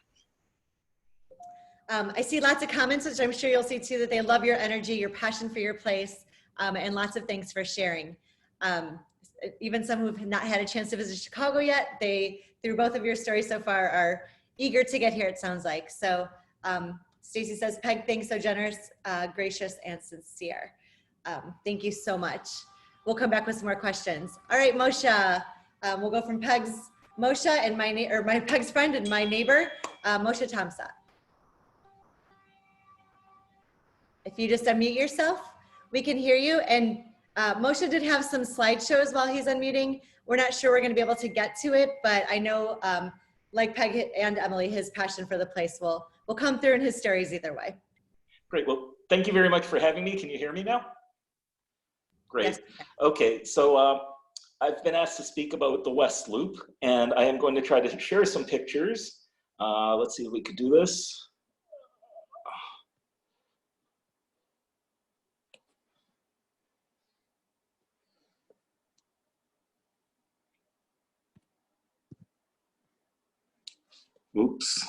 I see lots of comments, which I'm sure you'll see too, that they love your energy, your passion for your place, and lots of thanks for sharing. Even some who've not had a chance to visit Chicago yet, they, through both of your stories so far, are eager to get here, it sounds like. So Stacy says, Peg, thanks, so generous, gracious, and sincere. Thank you so much. We'll come back with some more questions. All right, Moshe, we'll go from Peg's Moshe and my Peg's friend and my neighbor, Moshe Tamssot. If you just unmute yourself, we can hear you. And Moshe did have some slideshows while he's unmuting. We're not sure we're going to be able to get to it, but I know, like Peg and Emily, his passion for the place will come through in his stories either way. Great. Well, thank you very much for having me. Can you hear me now? Great. Yes. Okay. So I've been asked to speak about the West Loop, and I am going to try to share some pictures. Let's see if we could do this. Oops.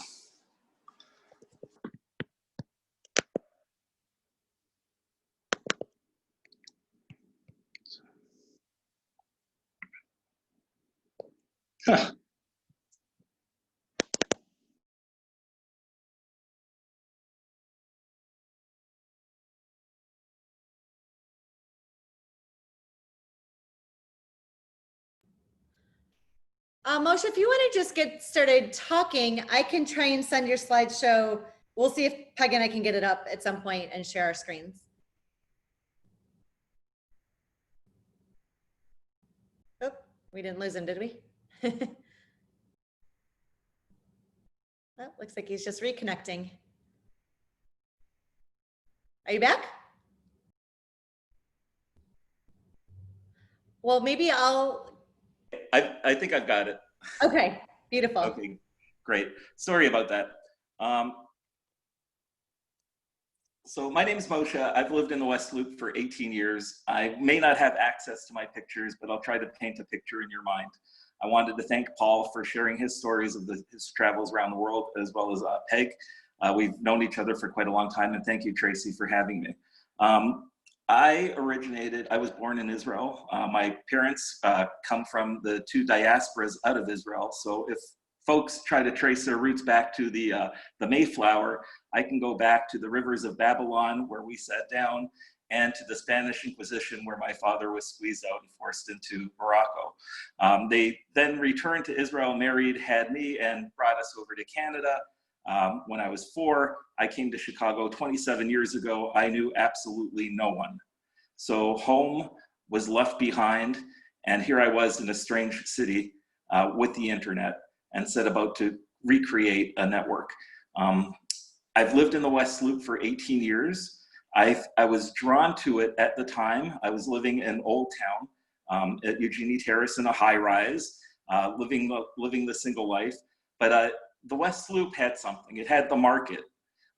Huh. Moshe, if you want to just get started talking, I can try and send your slideshow. We'll see if Peg and I can get it up at some point and share our screens. Oh, we didn't lose him, did we? Well, looks like he's just reconnecting. Are you back? Well, maybe I think I've got it. Okay, beautiful. Okay, great. Sorry about that. So my name is Moshe. I've lived in the West Loop for 18 years. I may not have access to my pictures, but I'll try to paint a picture in your mind. I wanted to thank Paul for sharing his stories of his travels around the world, as well as Peg. We've known each other for quite a long time, and thank you, Tracy, for having me. I was born in Israel. My parents come from the two diasporas out of Israel. So if folks try to trace their roots back to the Mayflower, I can go back to the rivers of Babylon where we sat down, and to the Spanish Inquisition where my father was squeezed out and forced into Morocco. They then returned to Israel, married, had me, and brought us over to Canada. When I was 4, I came to Chicago 27 years ago. I knew absolutely no one. So home was left behind, and here I was in a strange city with the internet, and set about to recreate a network. I've lived in the West Loop for 18 years. I was drawn to it at the time. I was living in Old Town at Eugenie Terrace in a high-rise, living the single life. But the West Loop had something. It had the market.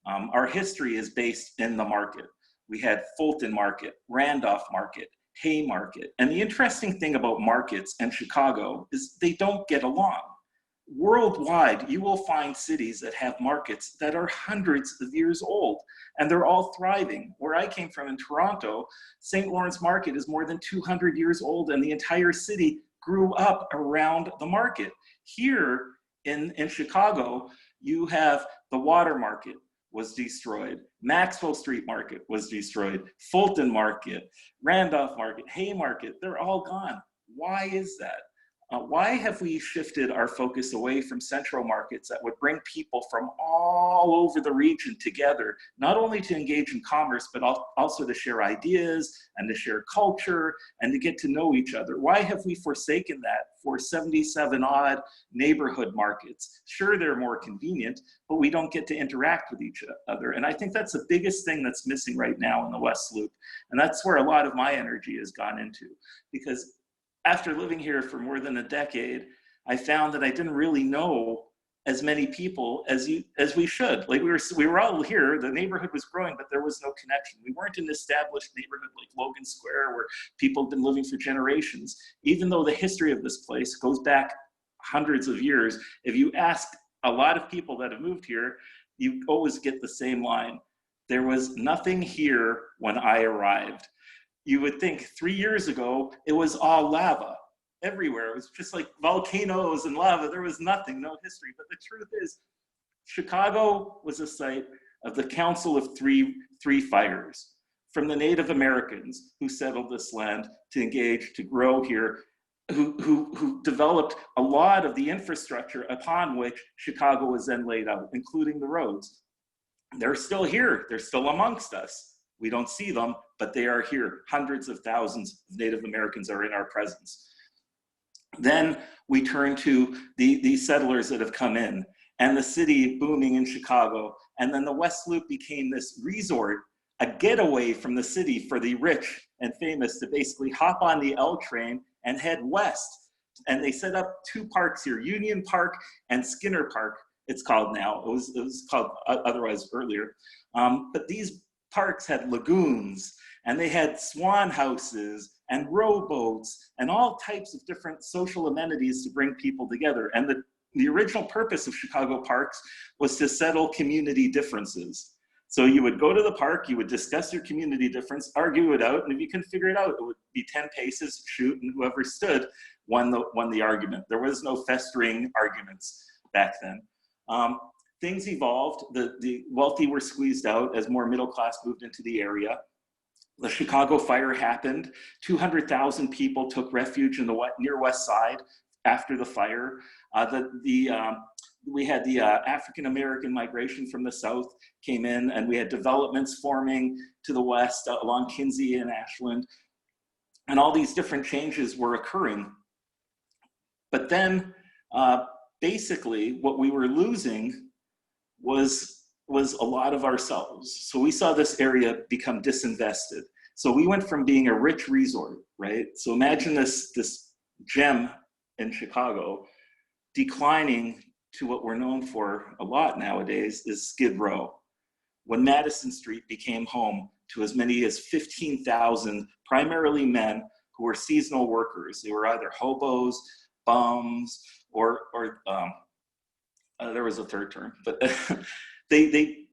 Our history is based in the market. We had Fulton Market, Randolph Market, Haymarket. And the interesting thing about markets in Chicago is they don't get along. Worldwide, you will find cities that have markets that are hundreds of years old, and they're all thriving. Where I came from in Toronto, St. Lawrence Market is more than 200 years old, and the entire city grew up around the market. Here in Chicago, you have the Water Market was destroyed, Maxwell Street Market was destroyed, Fulton Market, Randolph Market, Haymarket, they're all gone. Why is that? Why have we shifted our focus away from central markets that would bring people from all over the region together, not only to engage in commerce, but also to share ideas and to share culture and to get to know each other? Why have we forsaken that for 77 odd neighborhood markets? Sure, they're more convenient, but we don't get to interact with each other. And I think that's the biggest thing that's missing right now in the West Loop. And that's where a lot of my energy has gone into, because after living here for more than a decade, I found that I didn't really know as many people as we should. Like we were all here, the neighborhood was growing, but there was no connection. We weren't an established neighborhood like Logan Square where people have been living for generations. Even though the history of this place goes back hundreds of years, if you ask a lot of people that have moved here, you always get the same line. There was nothing here when I arrived. You would think 3 years ago, it was all lava everywhere. It was just like volcanoes and lava. There was nothing, no history. But the truth is, Chicago was a site of the Council of Three Fires, from the Native Americans who settled this land to engage, to grow here, who developed a lot of the infrastructure upon which Chicago was then laid out, including the roads. They're still here. They're still amongst us. We don't see them, but they are here. Hundreds of thousands of Native Americans are in our presence. Then we turn to these settlers that have come in, and the city booming in Chicago. And then the West Loop became this resort, a getaway from the city for the rich and famous to basically hop on the L train and head west. And they set up 2 parks here, Union Park and Skinner Park, it's called now. It was called otherwise earlier. But these parks had lagoons, and they had swan houses and rowboats and all types of different social amenities to bring people together. And the original purpose of Chicago parks was to settle community differences. So you would go to the park, you would discuss your community difference, argue it out, and if you couldn't figure it out, it would be 10 paces, shoot, and whoever stood won the argument. There was no festering arguments back then. Things evolved. The wealthy were squeezed out as more middle class moved into the area. The Chicago fire happened. 200,000 people took refuge in the near West Side after the fire. We had the African-American migration from the South came in, and we had developments forming to the west along Kinsey and Ashland. And all these different changes were occurring. But then basically what we were losing was a lot of ourselves. So we saw this area become disinvested. So we went from being a rich resort, right? So imagine this gem in Chicago declining to what we're known for a lot nowadays is Skid Row. When Madison Street became home to as many as 15,000, primarily men who were seasonal workers. They were either hobos, bums, or there was a third term, but they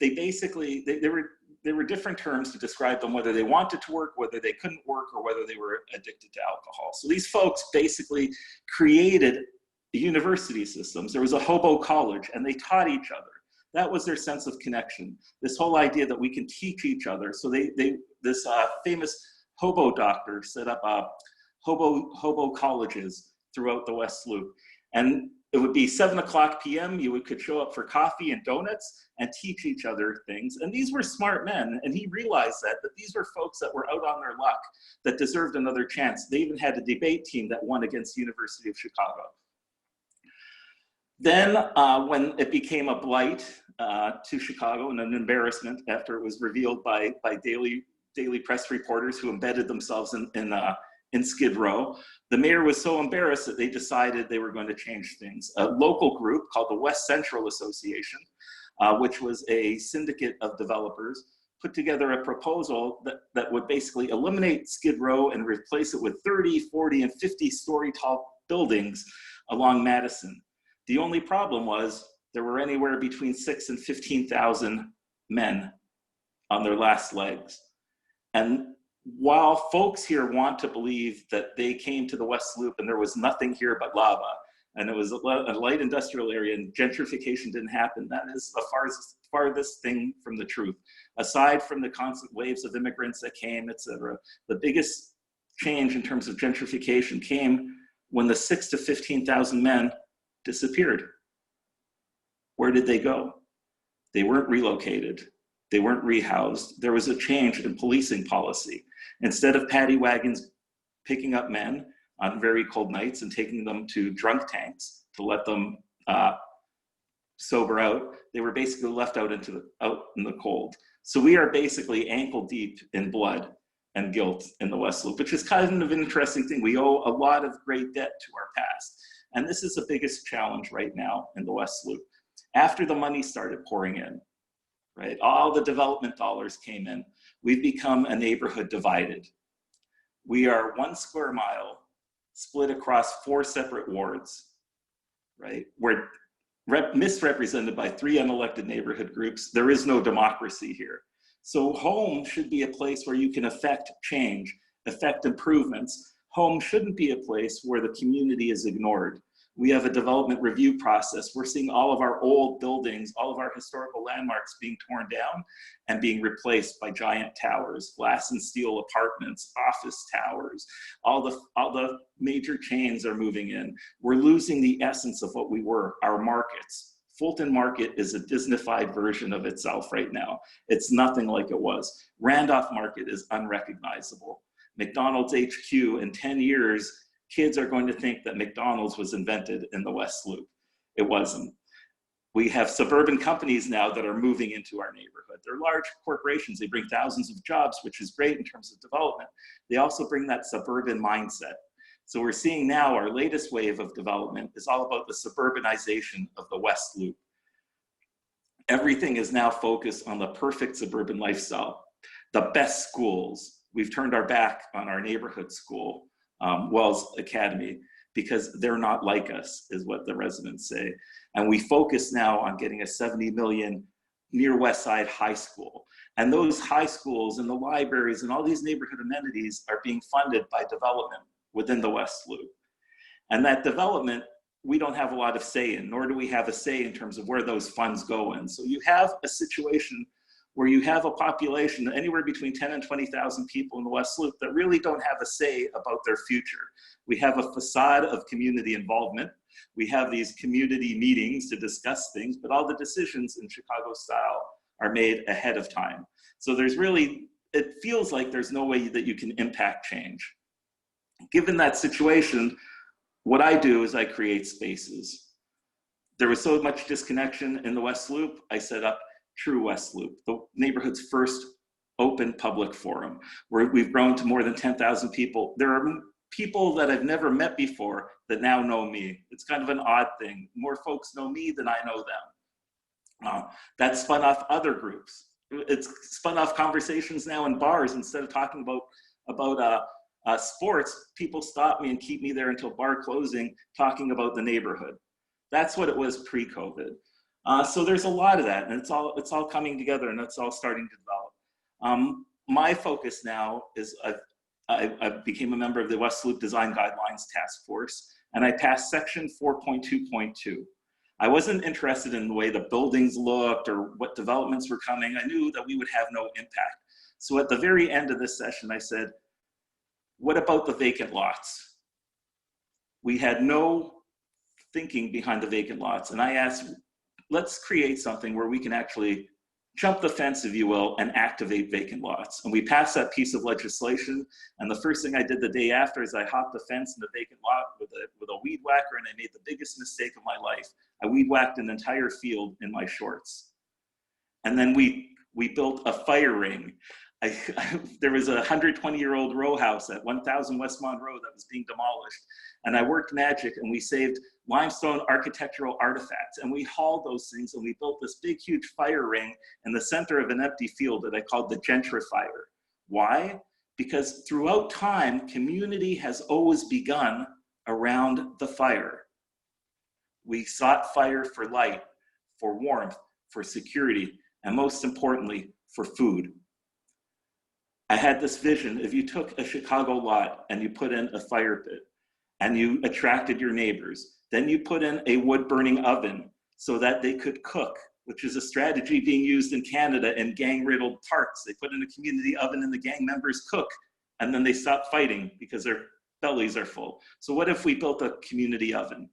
were different terms to describe them, whether they wanted to work, whether they couldn't work, or whether they were addicted to alcohol. So these folks basically created university systems. There was a hobo college, and they taught each other. That was their sense of connection. This whole idea that we can teach each other. So this famous hobo doctor set up hobo colleges throughout the West Loop. And it would be 7:00 p.m. You could show up for coffee and donuts and teach each other things. And these were smart men. And he realized that these were folks that were out on their luck, that deserved another chance. They even had a debate team that won against the University of Chicago. Then when it became a blight to Chicago and an embarrassment after it was revealed by daily press reporters who embedded themselves in Skid Row, the mayor was so embarrassed that they decided they were going to change things. A local group called the West Central Association, which was a syndicate of developers, put together a proposal that would basically eliminate Skid Row and replace it with 30, 40, and 50-story tall buildings along Madison. The only problem was there were anywhere between 6,000 and 15,000 men on their last legs. And while folks here want to believe that they came to the West Loop and there was nothing here but lava, and it was a light industrial area and gentrification didn't happen, that is the farthest thing from the truth. Aside from the constant waves of immigrants that came, etc., the biggest change in terms of gentrification came when the 6,000 to 15,000 men disappeared. Where did they go? They weren't relocated. They weren't rehoused. There was a change in policing policy. Instead of paddy wagons picking up men on very cold nights and taking them to drunk tanks to let them sober out, they were basically left out in the cold. So we are basically ankle deep in blood and guilt in the West Loop, which is kind of an interesting thing. We owe a lot of great debt to our past. And this is the biggest challenge right now in the West Loop. After the money started pouring in, right, all the development dollars came in, we've become a neighborhood divided. We are 1 square mile split across 4 separate wards, right? We're misrepresented by 3 unelected neighborhood groups. There is no democracy here. So home should be a place where you can affect change, affect improvements. Home shouldn't be a place where the community is ignored. We have a development review process. We're seeing all of our old buildings, all of our historical landmarks being torn down and being replaced by giant towers, glass and steel apartments, office towers. All the major chains are moving in. We're losing the essence of what we were, our markets. Fulton Market is a Disneyfied version of itself right now. It's nothing like it was. Randolph Market is unrecognizable. McDonald's HQ in 10 years, kids are going to think that McDonald's was invented in the West Loop. It wasn't. We have suburban companies now that are moving into our neighborhood. They're large corporations. They bring thousands of jobs, which is great in terms of development. They also bring that suburban mindset. So we're seeing now our latest wave of development is all about the suburbanization of the West Loop. Everything is now focused on the perfect suburban lifestyle, the best schools. We've turned our back on our neighborhood school, Wells Academy, because they're not like us, is what the residents say. And we focus now on getting a 70 million near West Side high school. And those high schools and the libraries and all these neighborhood amenities are being funded by development within the West Loop. And that development, we don't have a lot of say in, nor do we have a say in terms of where those funds go in. So you have a situation where you have a population anywhere between 10 and 20,000 people in the West Loop that really don't have a say about their future. We have a facade of community involvement. We have these community meetings to discuss things, but all the decisions in Chicago style are made ahead of time. So there's really, it feels like there's no way that you can impact change. Given that situation, what I do is I create spaces. There was so much disconnection in the West Loop, I set up True West Loop, the neighborhood's first open public forum, where we've grown to more than 10,000 people. There are people that I've never met before that now know me. It's kind of an odd thing. More folks know me than I know them. That spun off other groups. It's spun off conversations now in bars. Instead of talking about sports, people stop me and keep me there until bar closing, talking about the neighborhood. That's what it was pre-COVID. So there's a lot of that, and it's all coming together, and it's all starting to develop. My focus now is I became a member of the West Loop Design Guidelines Task Force, and I passed section 4.2.2. I wasn't interested in the way the buildings looked or what developments were coming. I knew that we would have no impact. So at the very end of this session, I said, what about the vacant lots? We had no thinking behind the vacant lots, and I asked, let's create something where we can actually jump the fence, if you will, and activate vacant lots. And we passed that piece of legislation. And the first thing I did the day after is I hopped the fence in the vacant lot with a weed whacker, and I made the biggest mistake of my life. I weed whacked an entire field in my shorts. And then we built a fire ring. There was a 120-year-old row house at 1000 Westmont Road that was being demolished. And I worked magic, and we saved limestone architectural artifacts, and we hauled those things, and we built this big, huge fire ring in the center of an empty field that I called the gentrifier. Why? Because throughout time, community has always begun around the fire. We sought fire for light, for warmth, for security, and most importantly, for food. I had this vision. If you took a Chicago lot and you put in a fire pit and you attracted your neighbors, then you put in a wood-burning oven so that they could cook, which is a strategy being used in Canada in gang-riddled parks. They put in a community oven and the gang members cook, and then they stop fighting because they're bellies are full. So what if we built a community oven?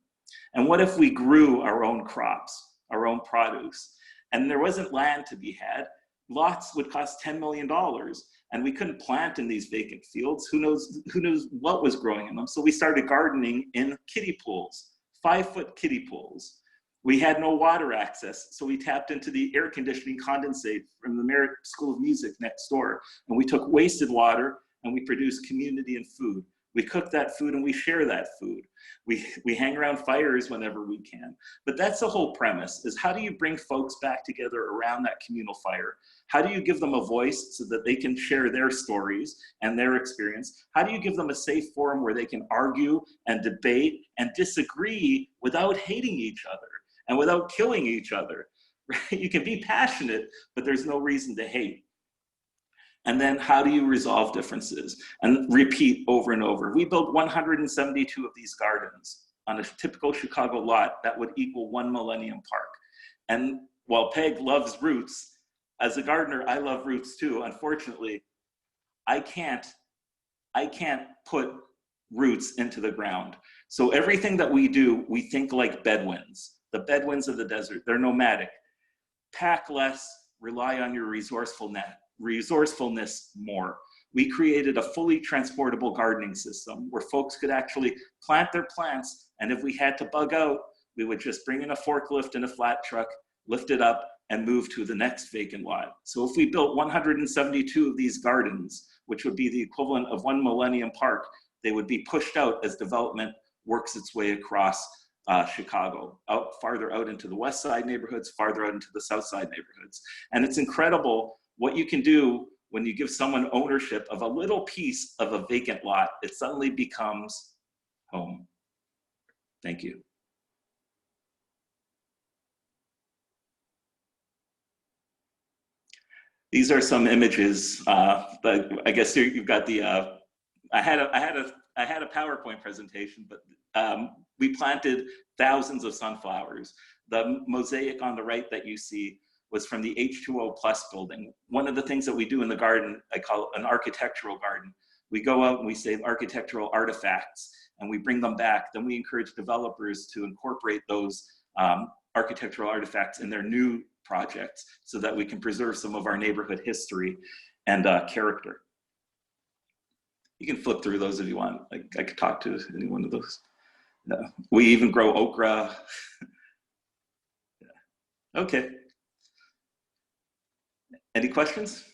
And what if we grew our own crops, our own produce? And there wasn't land to be had. Lots would cost $10 million, and we couldn't plant in these vacant fields. Who knows what was growing in them? So we started gardening in kiddie pools, 5-foot kiddie pools. We had no water access, so we tapped into the air conditioning condensate from the Merritt School of Music next door. And we took wasted water and we produced community and food. We cook that food and we share that food. We hang around fires whenever we can. But that's the whole premise, is how do you bring folks back together around that communal fire? How do you give them a voice so that they can share their stories and their experience? How do you give them a safe forum where they can argue and debate and disagree without hating each other and without killing each other? Right? You can be passionate, but there's no reason to hate. And then how do you resolve differences and repeat over and over? We built 172 of these gardens on a typical Chicago lot that would equal 1 Millennium Park. And while Peg loves roots, as a gardener, I love roots too. Unfortunately, I can't put roots into the ground. So everything that we do, we think like Bedouins, the Bedouins of the desert. They're nomadic. Pack less, rely on your resourcefulness more. We created a fully transportable gardening system where folks could actually plant their plants, and if we had to bug out, we would just bring in a forklift and a flat truck, lift it up, and move to the next vacant lot. So if we built 172 of these gardens, which would be the equivalent of 1 Millennium Park, they would be pushed out as development works its way across Chicago, farther out into the west side neighborhoods, farther out into the south side neighborhoods. And it's incredible what you can do when you give someone ownership of a little piece of a vacant lot. It suddenly becomes home. Thank you. These are some images, but I guess you've got the, I had a PowerPoint presentation, but we planted thousands of sunflowers. The mosaic on the right that you see was from the H2O Plus building. One of the things that we do in the garden, I call it an architectural garden. We go out and we save architectural artifacts and we bring them back. Then we encourage developers to incorporate those architectural artifacts in their new projects so that we can preserve some of our neighborhood history and character. You can flip through those if you want. I could talk to any one of those. We even grow okra. Yeah. Okay. Any questions?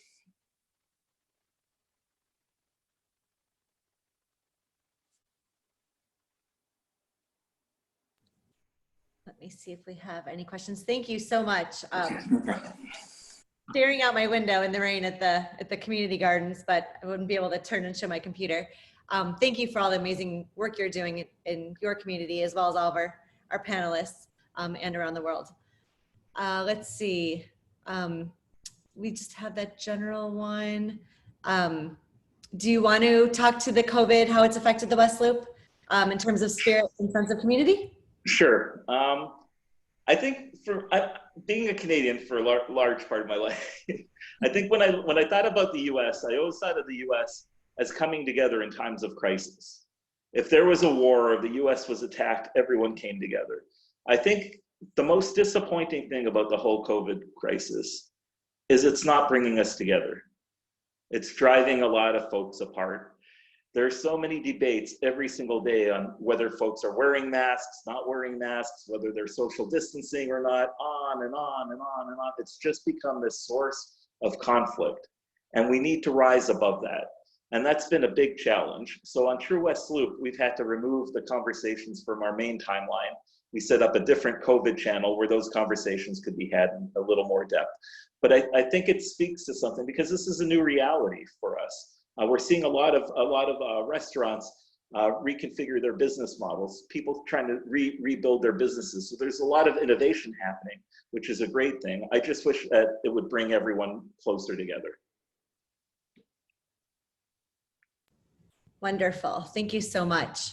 Let me see if we have any questions. Thank you so much. Staring out my window in the rain at the community gardens, but I wouldn't be able to turn and show my computer. Thank you for all the amazing work you're doing in your community, as well as all of our panelists and around the world. Let's see. We just have that general one. Do you want to talk to the COVID, how it's affected the West Loop in terms of spirit and sense of community? Sure. I think being a Canadian for a large part of my life, I think when I thought about the US, I always thought of the US as coming together in times of crisis. If there was a war or the US was attacked, everyone came together. I think the most disappointing thing about the whole COVID crisis is it's not bringing us together. It's driving a lot of folks apart. There's so many debates every single day on whether folks are wearing masks, not wearing masks, whether they're social distancing or not, on and on and on and on. It's just become this source of conflict. And we need to rise above that. And that's been a big challenge. So on True West Loop, we've had to remove the conversations from our main timeline. We set up a different COVID channel where those conversations could be had in a little more depth. But I think it speaks to something because this is a new reality for us. We're seeing a lot of restaurants reconfigure their business models, people trying to rebuild their businesses. So there's a lot of innovation happening, which is a great thing. I just wish that it would bring everyone closer together. Wonderful. Thank you so much.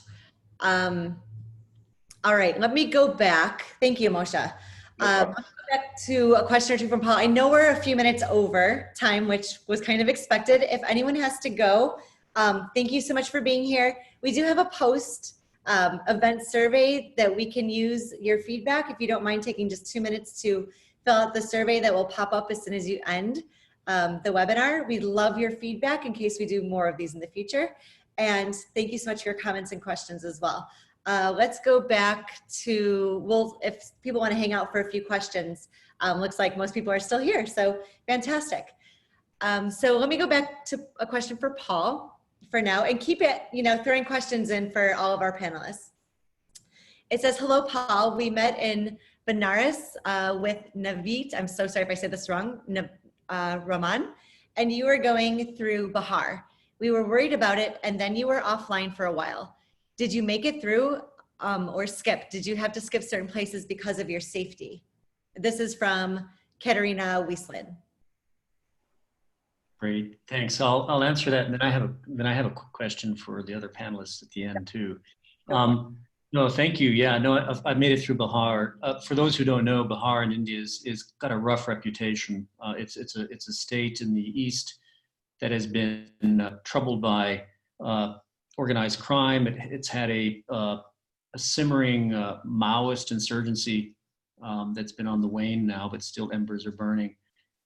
All right, let me go back. Thank you, Moshe. Let's go back to a question or two from Paul. I know we're a few minutes over time, which was kind of expected. If anyone has to go, Thank you so much for being here. We do have a post event survey that we can use your feedback. If you don't mind taking just 2 minutes to fill out the survey that will pop up as soon as you end the webinar. We'd love your feedback in case we do more of these in the future. And thank you so much for your comments and questions as well. Let's go back to, if people want to hang out for a few questions, looks like most people are still here, so fantastic. So let me go back to a question for Paul for now, and keep it, throwing questions in for all of our panelists. It says, hello, Paul. We met in Benares with Naveed. I'm so sorry if I said this wrong, Rahman, and you were going through Bihar. We were worried about it, and then you were offline for a while. Did you make it through or skip? Did you have to skip certain places because of your safety? This is from Katerina Wieslin. Great, thanks. I'll answer that, and then I have a quick question for the other panelists at the end too. No, thank you. Yeah, no, I've made it through Bihar. For those who don't know, Bihar in India is got a rough reputation. It's a state in the east that has been troubled by organized crime. It's had a simmering Maoist insurgency that's been on the wane now, but still embers are burning.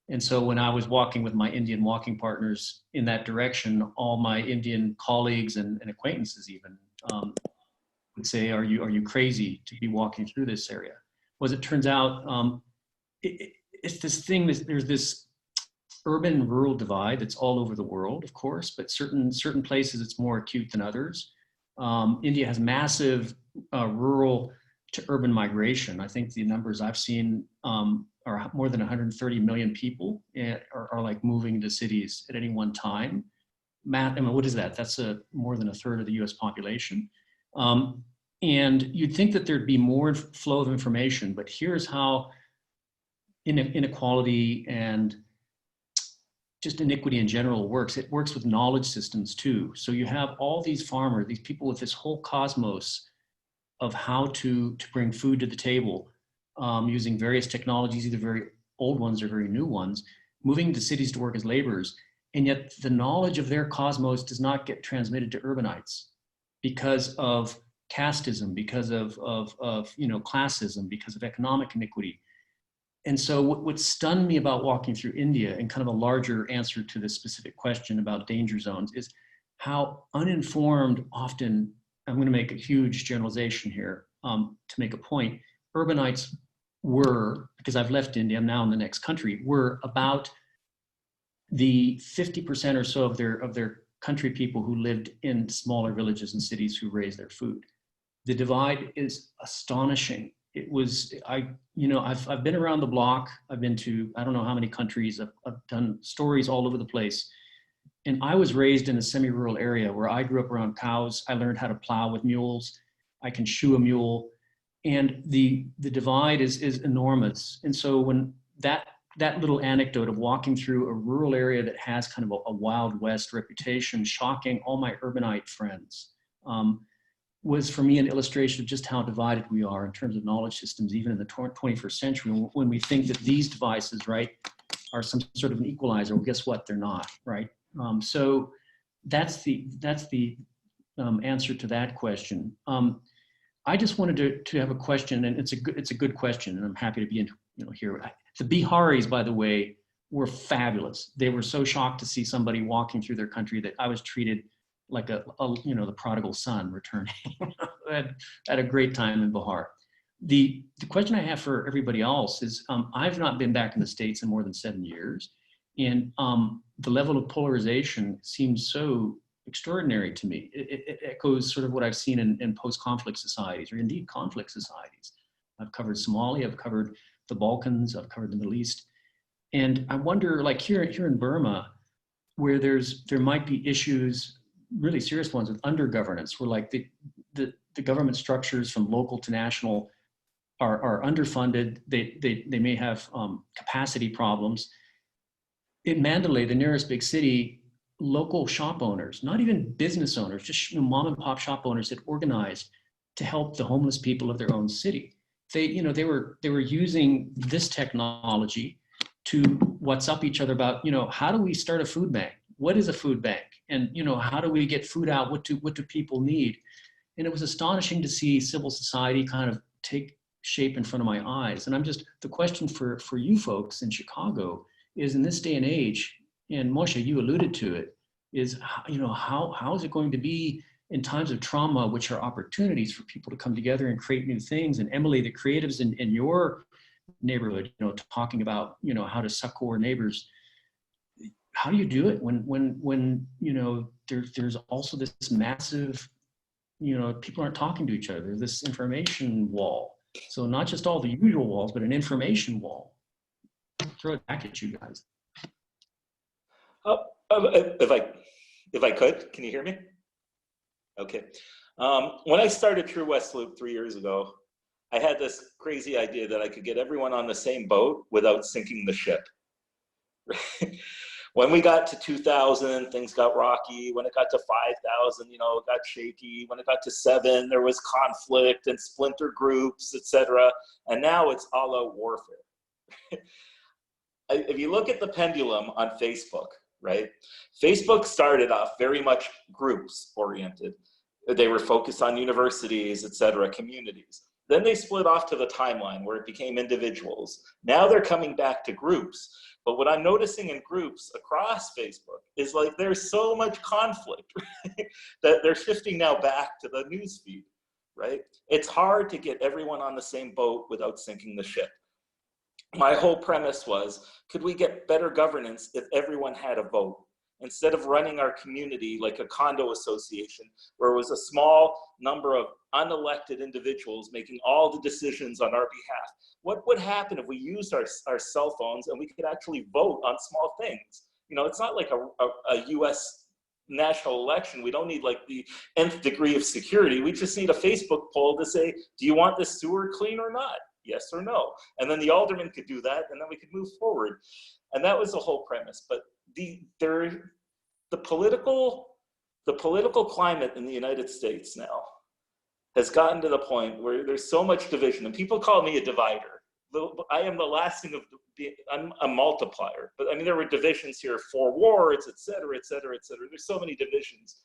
And so when I was walking with my Indian walking partners in that direction, all my Indian colleagues and acquaintances even would say, are you crazy to be walking through this area? Well, as it turns out, it's this thing, there's this urban-rural divide that's all over the world, of course, but certain places it's more acute than others. India has massive rural to urban migration. I think the numbers I've seen are more than 130 million people are like moving to cities at any one time. I mean, what is that? That's more than a third of the US population. And you'd think that there'd be more flow of information, but here's how inequality and just iniquity in general works. It works with knowledge systems too. So you have all these farmers, these people with this whole cosmos of how to bring food to the table using various technologies, either very old ones or very new ones, moving to cities to work as laborers. And yet the knowledge of their cosmos does not get transmitted to urbanites because of casteism, because of classism, because of economic iniquity. And so what stunned me about walking through India, and kind of a larger answer to this specific question about danger zones, is how uninformed often, I'm going to make a huge generalization here to make a point, urbanites were, because I've left India, I'm now in the next country, were about the 50% or so of their country people who lived in smaller villages and cities who raised their food. The divide is astonishing. It was, I've been around the block. I've been to, I don't know how many countries. I've done stories all over the place. And I was raised in a semi-rural area where I grew up around cows. I learned how to plow with mules. I can shoe a mule. And the divide is enormous. And so when that little anecdote of walking through a rural area that has kind of a Wild West reputation, shocking all my urbanite friends, was for me an illustration of just how divided we are in terms of knowledge systems, even in the 21st century, when we think that these devices, right, are some sort of an equalizer. Well, guess what? They're not, right? So that's the answer to that question. I just wanted to have a question, and it's a good question, and I'm happy to be here. The Biharis, by the way, were fabulous. They were so shocked to see somebody walking through their country that I was treated like the prodigal son returning. I had a great time in Bihar. The question I have for everybody else is, I've not been back in the States in more than 7 years. And the level of polarization seems so extraordinary to me. It echoes sort of what I've seen in post-conflict societies, or indeed conflict societies. I've covered Somalia, I've covered the Balkans, I've covered the Middle East. And I wonder, like here in Burma, where there might be issues, really serious ones with undergovernance, where like the government structures from local to national are underfunded. They may have capacity problems. In Mandalay, the nearest big city, local shop owners, not even business owners, just mom and pop shop owners had organized to help the homeless people of their own city. They were using this technology to WhatsApp each other about, how do we start a food bank? what is a food bank? And, you know, how do we get food out? What do people need? And it was astonishing to see civil society kind of take shape in front of my eyes. And the question for you folks in Chicago is, in this day and age, and Moshe, you alluded to it, is, you know, how is it going to be in times of trauma, which are opportunities for people to come together and create new things? And Emily, the creatives in your neighborhood, you know, talking about, you know, how to succor neighbors. How do you do it when you know, there's also this massive, you know, people aren't talking to each other. There's this information wall. So not just all the usual walls, but an information wall. Throw it back at you guys. If I could, can you hear me? Okay. When I started True West Loop 3 years ago, I had this crazy idea that I could get everyone on the same boat without sinking the ship. When we got to 2000, things got rocky. When it got to 5,000, you know, it got shaky. When it got to 7, there was conflict and splinter groups, etc. And now it's all out warfare. If you look at the pendulum on Facebook, right? Facebook started off very much groups oriented. They were focused on universities, etc., communities. Then they split off to the timeline where it became individuals. Now they're coming back to groups. But what I'm noticing in groups across Facebook is, like, there's so much conflict, right? That they're shifting now back to the newsfeed, right? It's hard to get everyone on the same boat without sinking the ship. My whole premise was, could we get better governance if everyone had a vote? Instead of running our community like a condo association, where it was a small number of unelected individuals making all the decisions on our behalf. What would happen if we used our cell phones and we could actually vote on small things? You know, it's not like a US national election. We don't need like the nth degree of security. We just need a Facebook poll to say, do you want the sewer clean or not? Yes or no. And then the alderman could do that, and then we could move forward. And that was the whole premise. But the political climate in the United States now has gotten to the point where there's so much division, and people call me a divider. I am the last thing I'm a multiplier. But I mean, there were divisions here for wards, et cetera, et cetera, et cetera. There's so many divisions.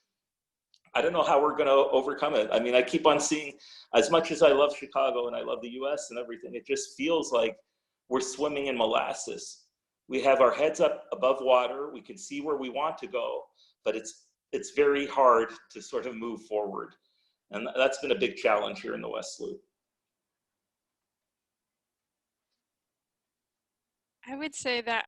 I don't know how we're going to overcome it. I mean, I keep on seeing, as much as I love Chicago and I love the US and everything, it just feels like we're swimming in molasses. We have our heads up above water. We can see where we want to go, but it's very hard to sort of move forward. And that's been a big challenge here in the West Loop. I would say that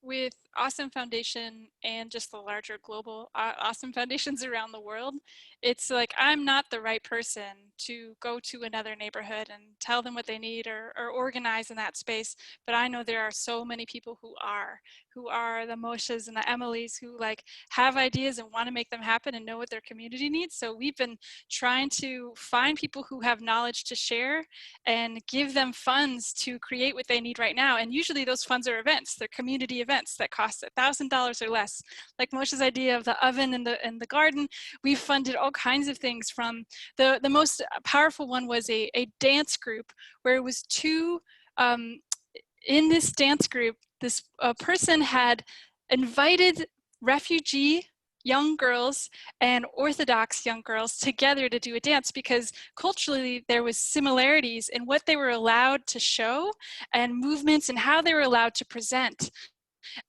with Awesome Foundation and just the larger global Awesome Foundations around the world, it's like, I'm not the right person to go to another neighborhood and tell them what they need or organize in that space. But I know there are so many people who are the Moshes and the Emilys who like have ideas and want to make them happen and know what their community needs. So we've been trying to find people who have knowledge to share and give them funds to create what they need right now. And usually those funds are events. They're community events that cost $1,000 or less. Like Moshe's idea of the oven in the garden, we've funded all kinds of things. From the most powerful one was a dance group where it was two, in this dance group, this person had invited refugee young girls and Orthodox young girls together to do a dance because culturally there was similarities in what they were allowed to show and movements and how they were allowed to present.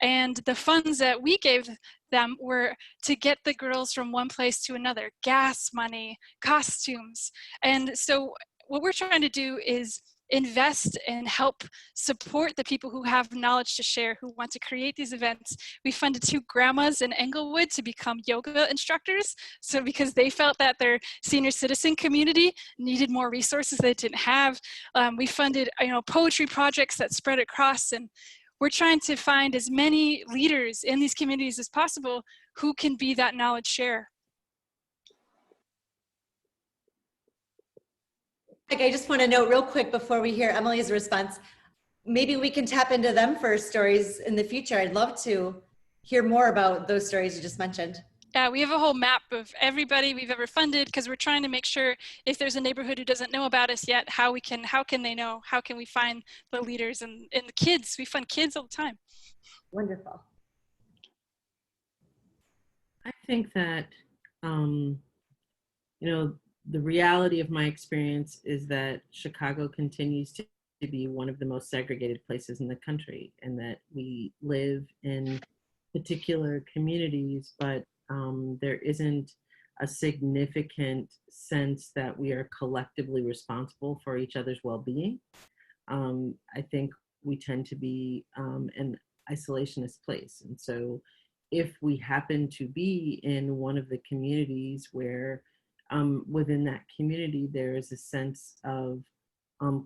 And the funds that we gave them were to get the girls from one place to another, gas money, costumes. And so what we're trying to do is invest and help support the people who have knowledge to share, who want to create these events. We funded 2 grandmas in Englewood to become yoga instructors. So because they felt that their senior citizen community needed more resources they didn't have. We funded, poetry projects that spread across, and we're trying to find as many leaders in these communities as possible who can be that knowledge share. I just want to note real quick before we hear Emily's response, maybe we can tap into them for stories in the future. I'd love to hear more about those stories you just mentioned. Yeah, we have a whole map of everybody we've ever funded because we're trying to make sure if there's a neighborhood who doesn't know about us yet, how can they know? How can we find the leaders and the kids? We fund kids all the time. Wonderful. I think that, you know, the reality of my experience is that Chicago continues to be one of the most segregated places in the country, and that we live in particular communities, but there isn't a significant sense that we are collectively responsible for each other's well-being. I think we tend to be an isolationist place. And so if we happen to be in one of the communities where within that community there is a sense of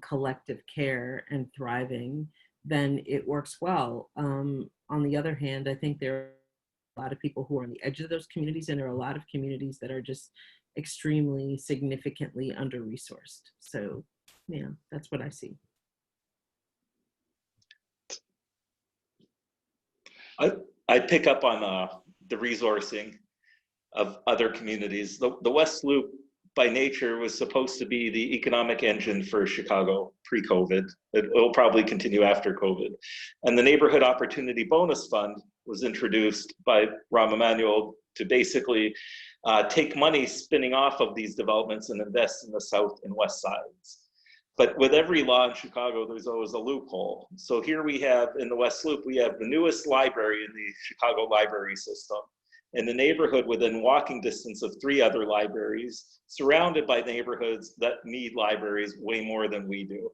collective care and thriving, then it works well. On the other hand, I think there are a lot of people who are on the edge of those communities, and there are a lot of communities that are just extremely significantly under-resourced. So yeah, that's what I see. I pick up on the resourcing of other communities. The West Loop by nature was supposed to be the economic engine for Chicago pre-COVID. It will probably continue after COVID. And the Neighborhood Opportunity Bonus Fund was introduced by Rahm Emanuel to basically take money spinning off of these developments and invest in the south and west sides. But with every law in Chicago, there's always a loophole. So here we have, in the West Loop, we have the newest library in the Chicago library system, in the neighborhood within walking distance of 3 other libraries, surrounded by neighborhoods that need libraries way more than we do.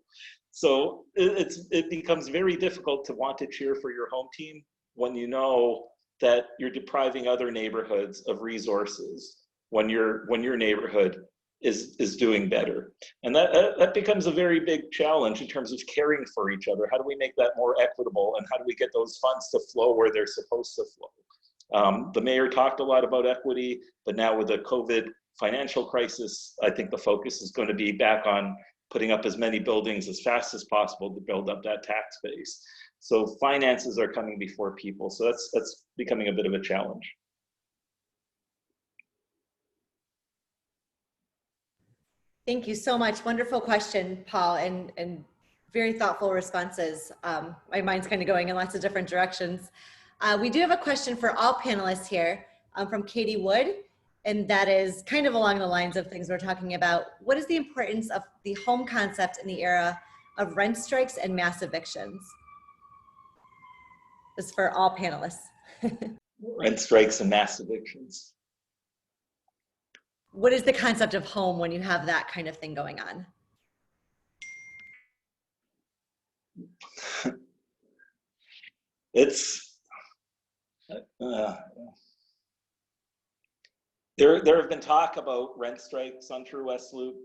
So it becomes very difficult to want to cheer for your home team when you know that you're depriving other neighborhoods of resources when your neighborhood is doing better. And that becomes a very big challenge in terms of caring for each other. How do we make that more equitable, and how do we get those funds to flow where they're supposed to flow? The mayor talked a lot about equity, but now with the COVID financial crisis, I think the focus is going to be back on putting up as many buildings as fast as possible to build up that tax base. So finances are coming before people. So that's becoming a bit of a challenge. Thank you so much. Wonderful question, Paul, and very thoughtful responses. My mind's kind of going in lots of different directions. We do have a question for all panelists here from Katie Wood, and that is kind of along the lines of things we're talking about. What is the importance of the home concept in the era of rent strikes and mass evictions? This is for all panelists. Rent strikes and mass evictions. What is the concept of home when you have that kind of thing going on? It's there have been talk about rent strikes on True West Loop.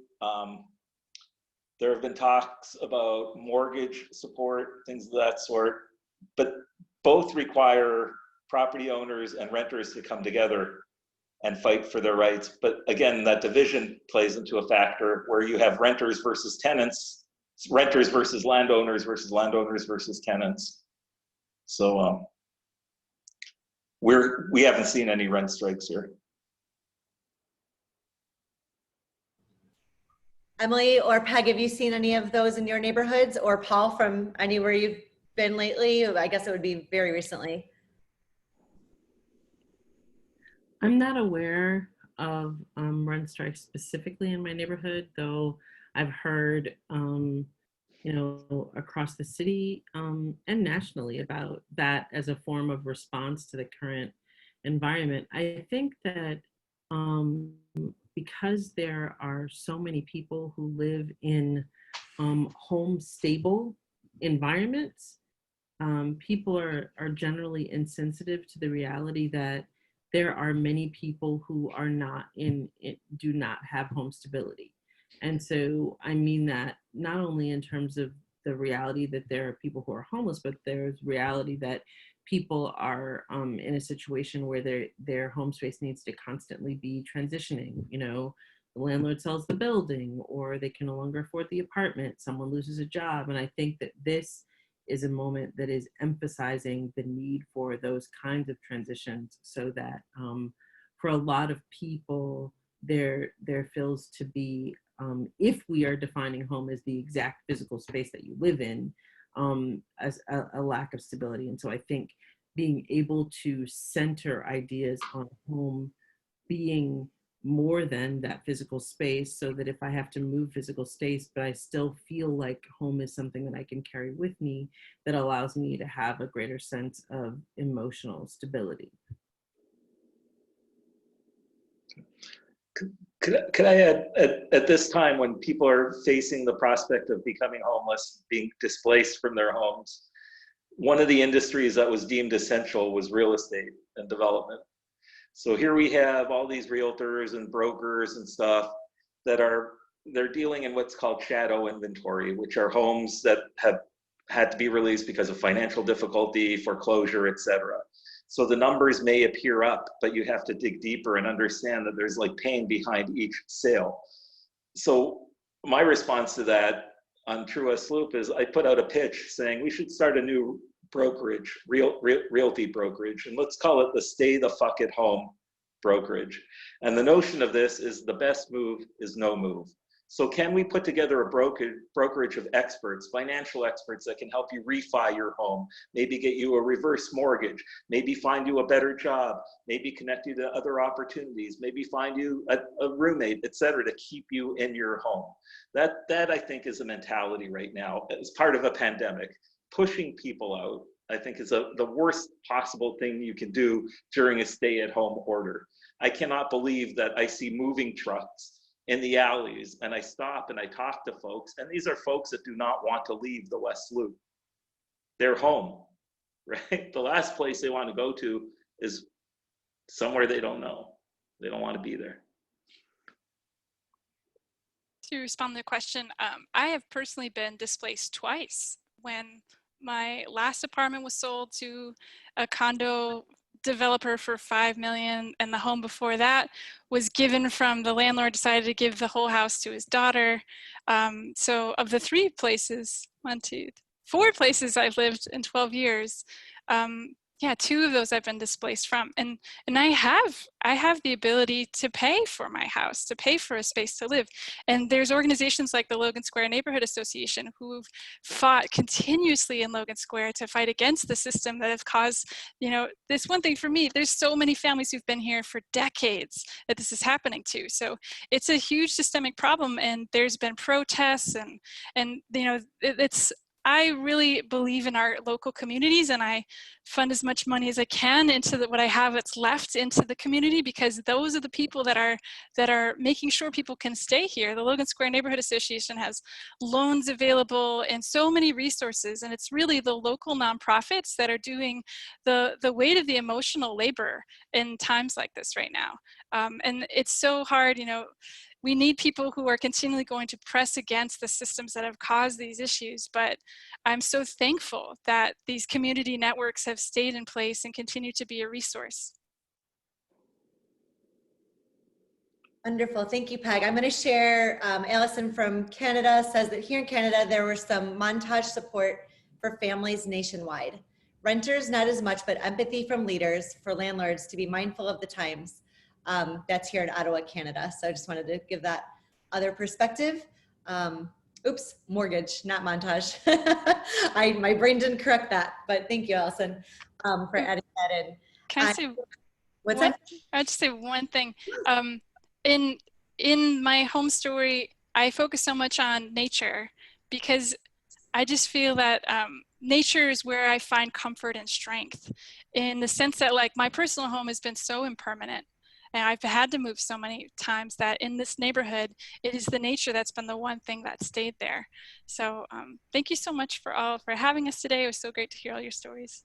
There have been talks about mortgage support, things of that sort, but both require property owners and renters to come together and fight for their rights. But again, that division plays into a factor where you have renters versus tenants, renters versus landowners versus tenants. So we haven't seen any rent strikes here. Emily or Peg, have you seen any of those in your neighborhoods, or Paul, from anywhere you've been lately? I guess it would be very recently. I'm not aware of rent strikes specifically in my neighborhood, though I've heard, across the city and nationally about that as a form of response to the current environment. I think that because there are so many people who live in home stable environments, people are generally insensitive to the reality that there are many people who are do not have home stability. And so I mean that not only in terms of the reality that there are people who are homeless, but there's reality that people are in a situation where their home space needs to constantly be transitioning. The landlord sells the building, or they can no longer afford the apartment, someone loses a job. And I think that this is a moment that is emphasizing the need for those kinds of transitions, so that for a lot of people, there feels to be, if we are defining home as the exact physical space that you live in, as a lack of stability. And so I think being able to center ideas on home being more than that physical space, so that if I have to move physical space, but I still feel like home is something that I can carry with me, that allows me to have a greater sense of emotional stability. Could I add, at this time when people are facing the prospect of becoming homeless, being displaced from their homes, one of the industries that was deemed essential was real estate and development. So here we have all these realtors and brokers and stuff that they're dealing in what's called shadow inventory, which are homes that have had to be released because of financial difficulty, foreclosure, etc. So the numbers may appear up, but you have to dig deeper and understand that there's like pain behind each sale. So my response to that on True West Loop is I put out a pitch saying we should start a new brokerage, realty brokerage, and let's call it the Stay the Fuck at Home brokerage. And the notion of this is the best move is no move. So can we put together a brokerage of experts, financial experts that can help you refi your home, maybe get you a reverse mortgage, maybe find you a better job, maybe connect you to other opportunities, maybe find you a roommate, et cetera, to keep you in your home. That I think is a mentality right now as part of a pandemic. Pushing people out, I think, is the worst possible thing you can do during a stay-at-home order. I cannot believe that I see moving trucks in the alleys and I stop and I talk to folks, and these are folks that do not want to leave the West Loop. They're home, right? The last place they want to go to is somewhere they don't know. They don't want to be there. To respond to the question, I have personally been displaced twice. When my last apartment was sold to a condo developer for $5 million, and the home before that was given from the landlord decided to give the whole house to his daughter. So of the 4 places I've lived in 12 years, yeah, 2 of those I've been displaced from, and I have the ability to pay for my house, to pay for a space to live. And there's organizations like the Logan Square Neighborhood Association who've fought continuously in Logan Square to fight against the system that have caused, this one thing for me, there's so many families who've been here for decades that this is happening to. So it's a huge systemic problem, and there's been protests and I really believe in our local communities, and I fund as much money as I can into what I have that's left into the community, because those are the people that are making sure people can stay here. The Logan Square Neighborhood Association has loans available and so many resources, and it's really the local nonprofits that are doing the weight of the emotional labor in times like this right now. And it's so hard, we need people who are continually going to press against the systems that have caused these issues. But I'm so thankful that these community networks have stayed in place and continue to be a resource. Wonderful, thank you, Peg. I'm going to share, Allison from Canada says that here in Canada, there was some montage support for families nationwide. Renters, not as much, but empathy from leaders for landlords to be mindful of the times. That's here in Ottawa, Canada. So I just wanted to give that other perspective. Oops, mortgage, not montage. My brain didn't correct that, but thank you, Allison, for adding that in. Can I say what's that? I'll just say one thing. In my home story, I focus so much on nature because I just feel that nature is where I find comfort and strength, in the sense that, like, my personal home has been so impermanent. And I've had to move so many times that in this neighborhood, it is the nature that's been the one thing that stayed there. So thank you so much for having us today. It was so great to hear all your stories.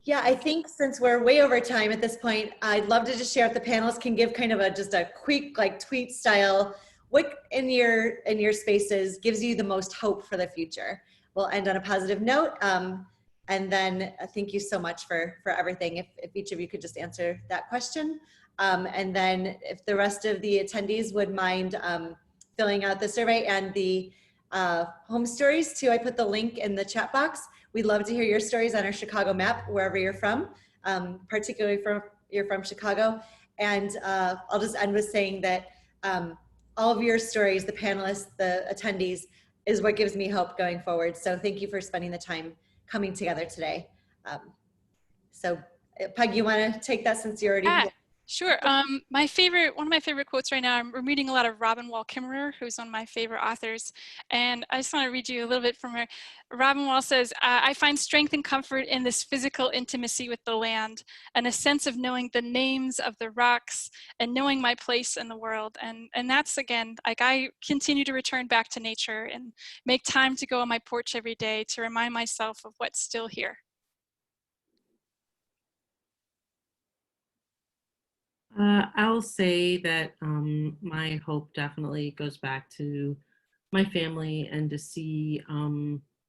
Yeah, I think since we're way over time at this point, I'd love to just share if the panelists can give kind of just a quick, like, tweet style, what in your spaces gives you the most hope for the future. We'll end on a positive note. And then thank you so much for everything. If each of you could just answer that question. And then if the rest of the attendees would mind filling out the survey and the home stories too. I put the link in the chat box. We'd love to hear your stories on our Chicago map, wherever you're from, particularly you're from Chicago. And I'll just end with saying that all of your stories, the panelists, the attendees, is what gives me hope going forward. So thank you for spending the time coming together today. So Peg, you want to take that since you already Yeah, sure. One of my favorite quotes right now, I'm reading a lot of Robin Wall Kimmerer, who's one of my favorite authors. And I just want to read you a little bit from her. Robin Wall says, I find strength and comfort in this physical intimacy with the land and a sense of knowing the names of the rocks and knowing my place in the world. And that's, again, like I continue to return back to nature and make time to go on my porch every day to remind myself of what's still here. I'll say that my hope definitely goes back to my family and to see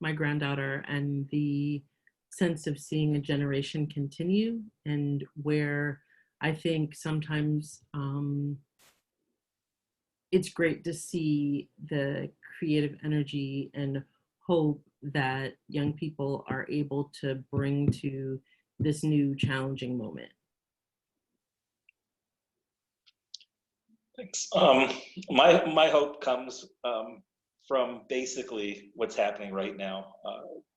my granddaughter and the sense of seeing a generation continue, and where I think sometimes it's great to see the creative energy and hope that young people are able to bring to this new challenging moment. Thanks. My hope comes from basically what's happening right now.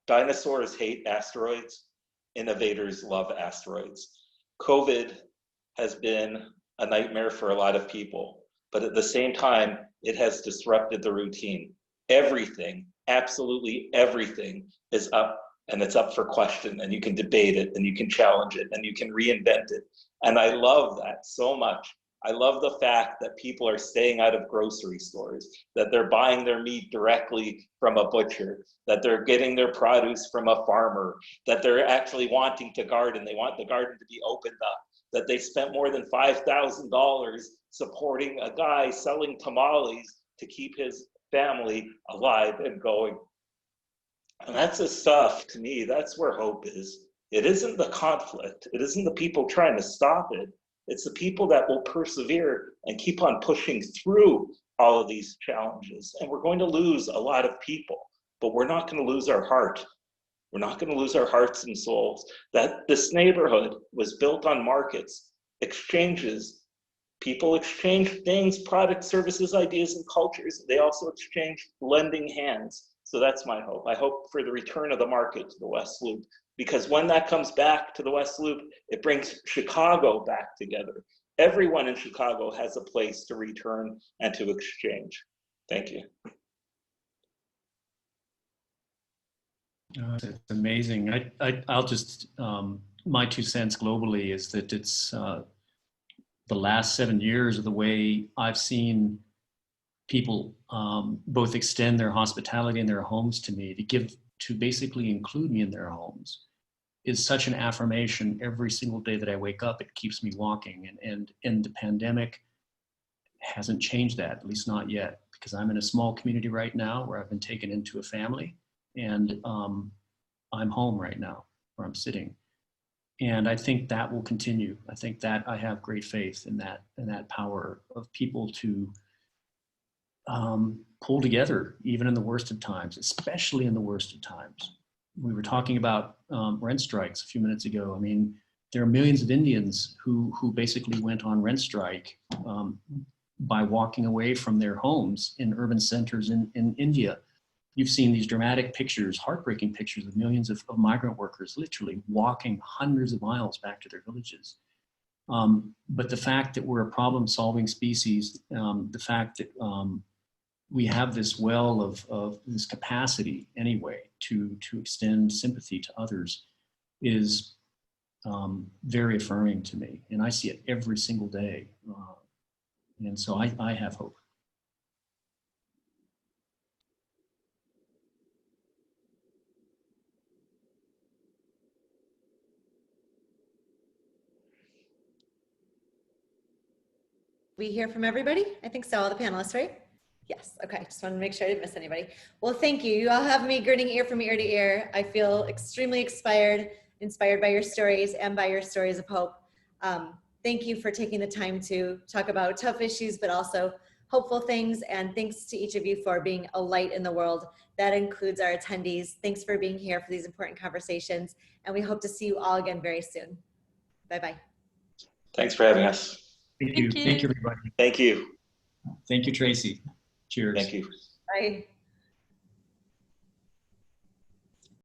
Dinosaurs hate asteroids. Innovators love asteroids. COVID has been a nightmare for a lot of people, but at the same time, it has disrupted the routine. Everything, absolutely everything is up, and it's up for question, and you can debate it, and you can challenge it, and you can reinvent it. And I love that so much. I love the fact that people are staying out of grocery stores, that they're buying their meat directly from a butcher, that they're getting their produce from a farmer, that they're actually wanting to garden. They want the garden to be opened up, that they spent more than $5,000 supporting a guy selling tamales to keep his family alive and going. And that's the stuff, to me, that's where hope is. It isn't the conflict. It isn't the people trying to stop it. It's the people that will persevere and keep on pushing through all of these challenges. And we're going to lose a lot of people, but we're not going to lose our heart. We're not going to lose our hearts and souls. That this neighborhood was built on markets, exchanges. People exchange things, products, services, ideas, and cultures. They also exchange lending hands. So that's my hope. I hope for the return of the market to the West Loop, because when that comes back to the West Loop, it brings Chicago back together. Everyone in Chicago has a place to return and to exchange. Thank you. It's amazing. I'll just, my 2 cents globally is that it's the last 7 years of the way I've seen people both extend their hospitality in their homes to me, to basically include me in their homes, is such an affirmation. Every single day that I wake up, it keeps me walking. And the pandemic hasn't changed that, at least not yet, because I'm in a small community right now where I've been taken into a family, and I'm home right now where I'm sitting. And I think that will continue. I think that I have great faith in that power of people to pull together, even in the worst of times, especially in the worst of times. We were talking about rent strikes a few minutes ago. I mean, there are millions of Indians who basically went on rent strike by walking away from their homes in urban centers in India. You've seen these dramatic pictures, heartbreaking pictures of millions of migrant workers literally walking hundreds of miles back to their villages. But the fact that we're a problem-solving species, the fact that we have this well of this capacity anyway to extend sympathy to others is very affirming to me. And I see it every single day. And so I have hope. We hear from everybody? I think so, all the panelists, right? Yes, okay, just wanted to make sure I didn't miss anybody. Well, thank you. You all have me grinning ear from ear to ear. I feel extremely inspired by your stories and by your stories of hope. Thank you for taking the time to talk about tough issues, but also hopeful things. And thanks to each of you for being a light in the world. That includes our attendees. Thanks for being here for these important conversations. And we hope to see you all again very soon. Bye-bye. Thanks for having us. Thank you. Thank you, everybody. Thank you. Thank you, Tracy. Cheers. Thank you. Bye.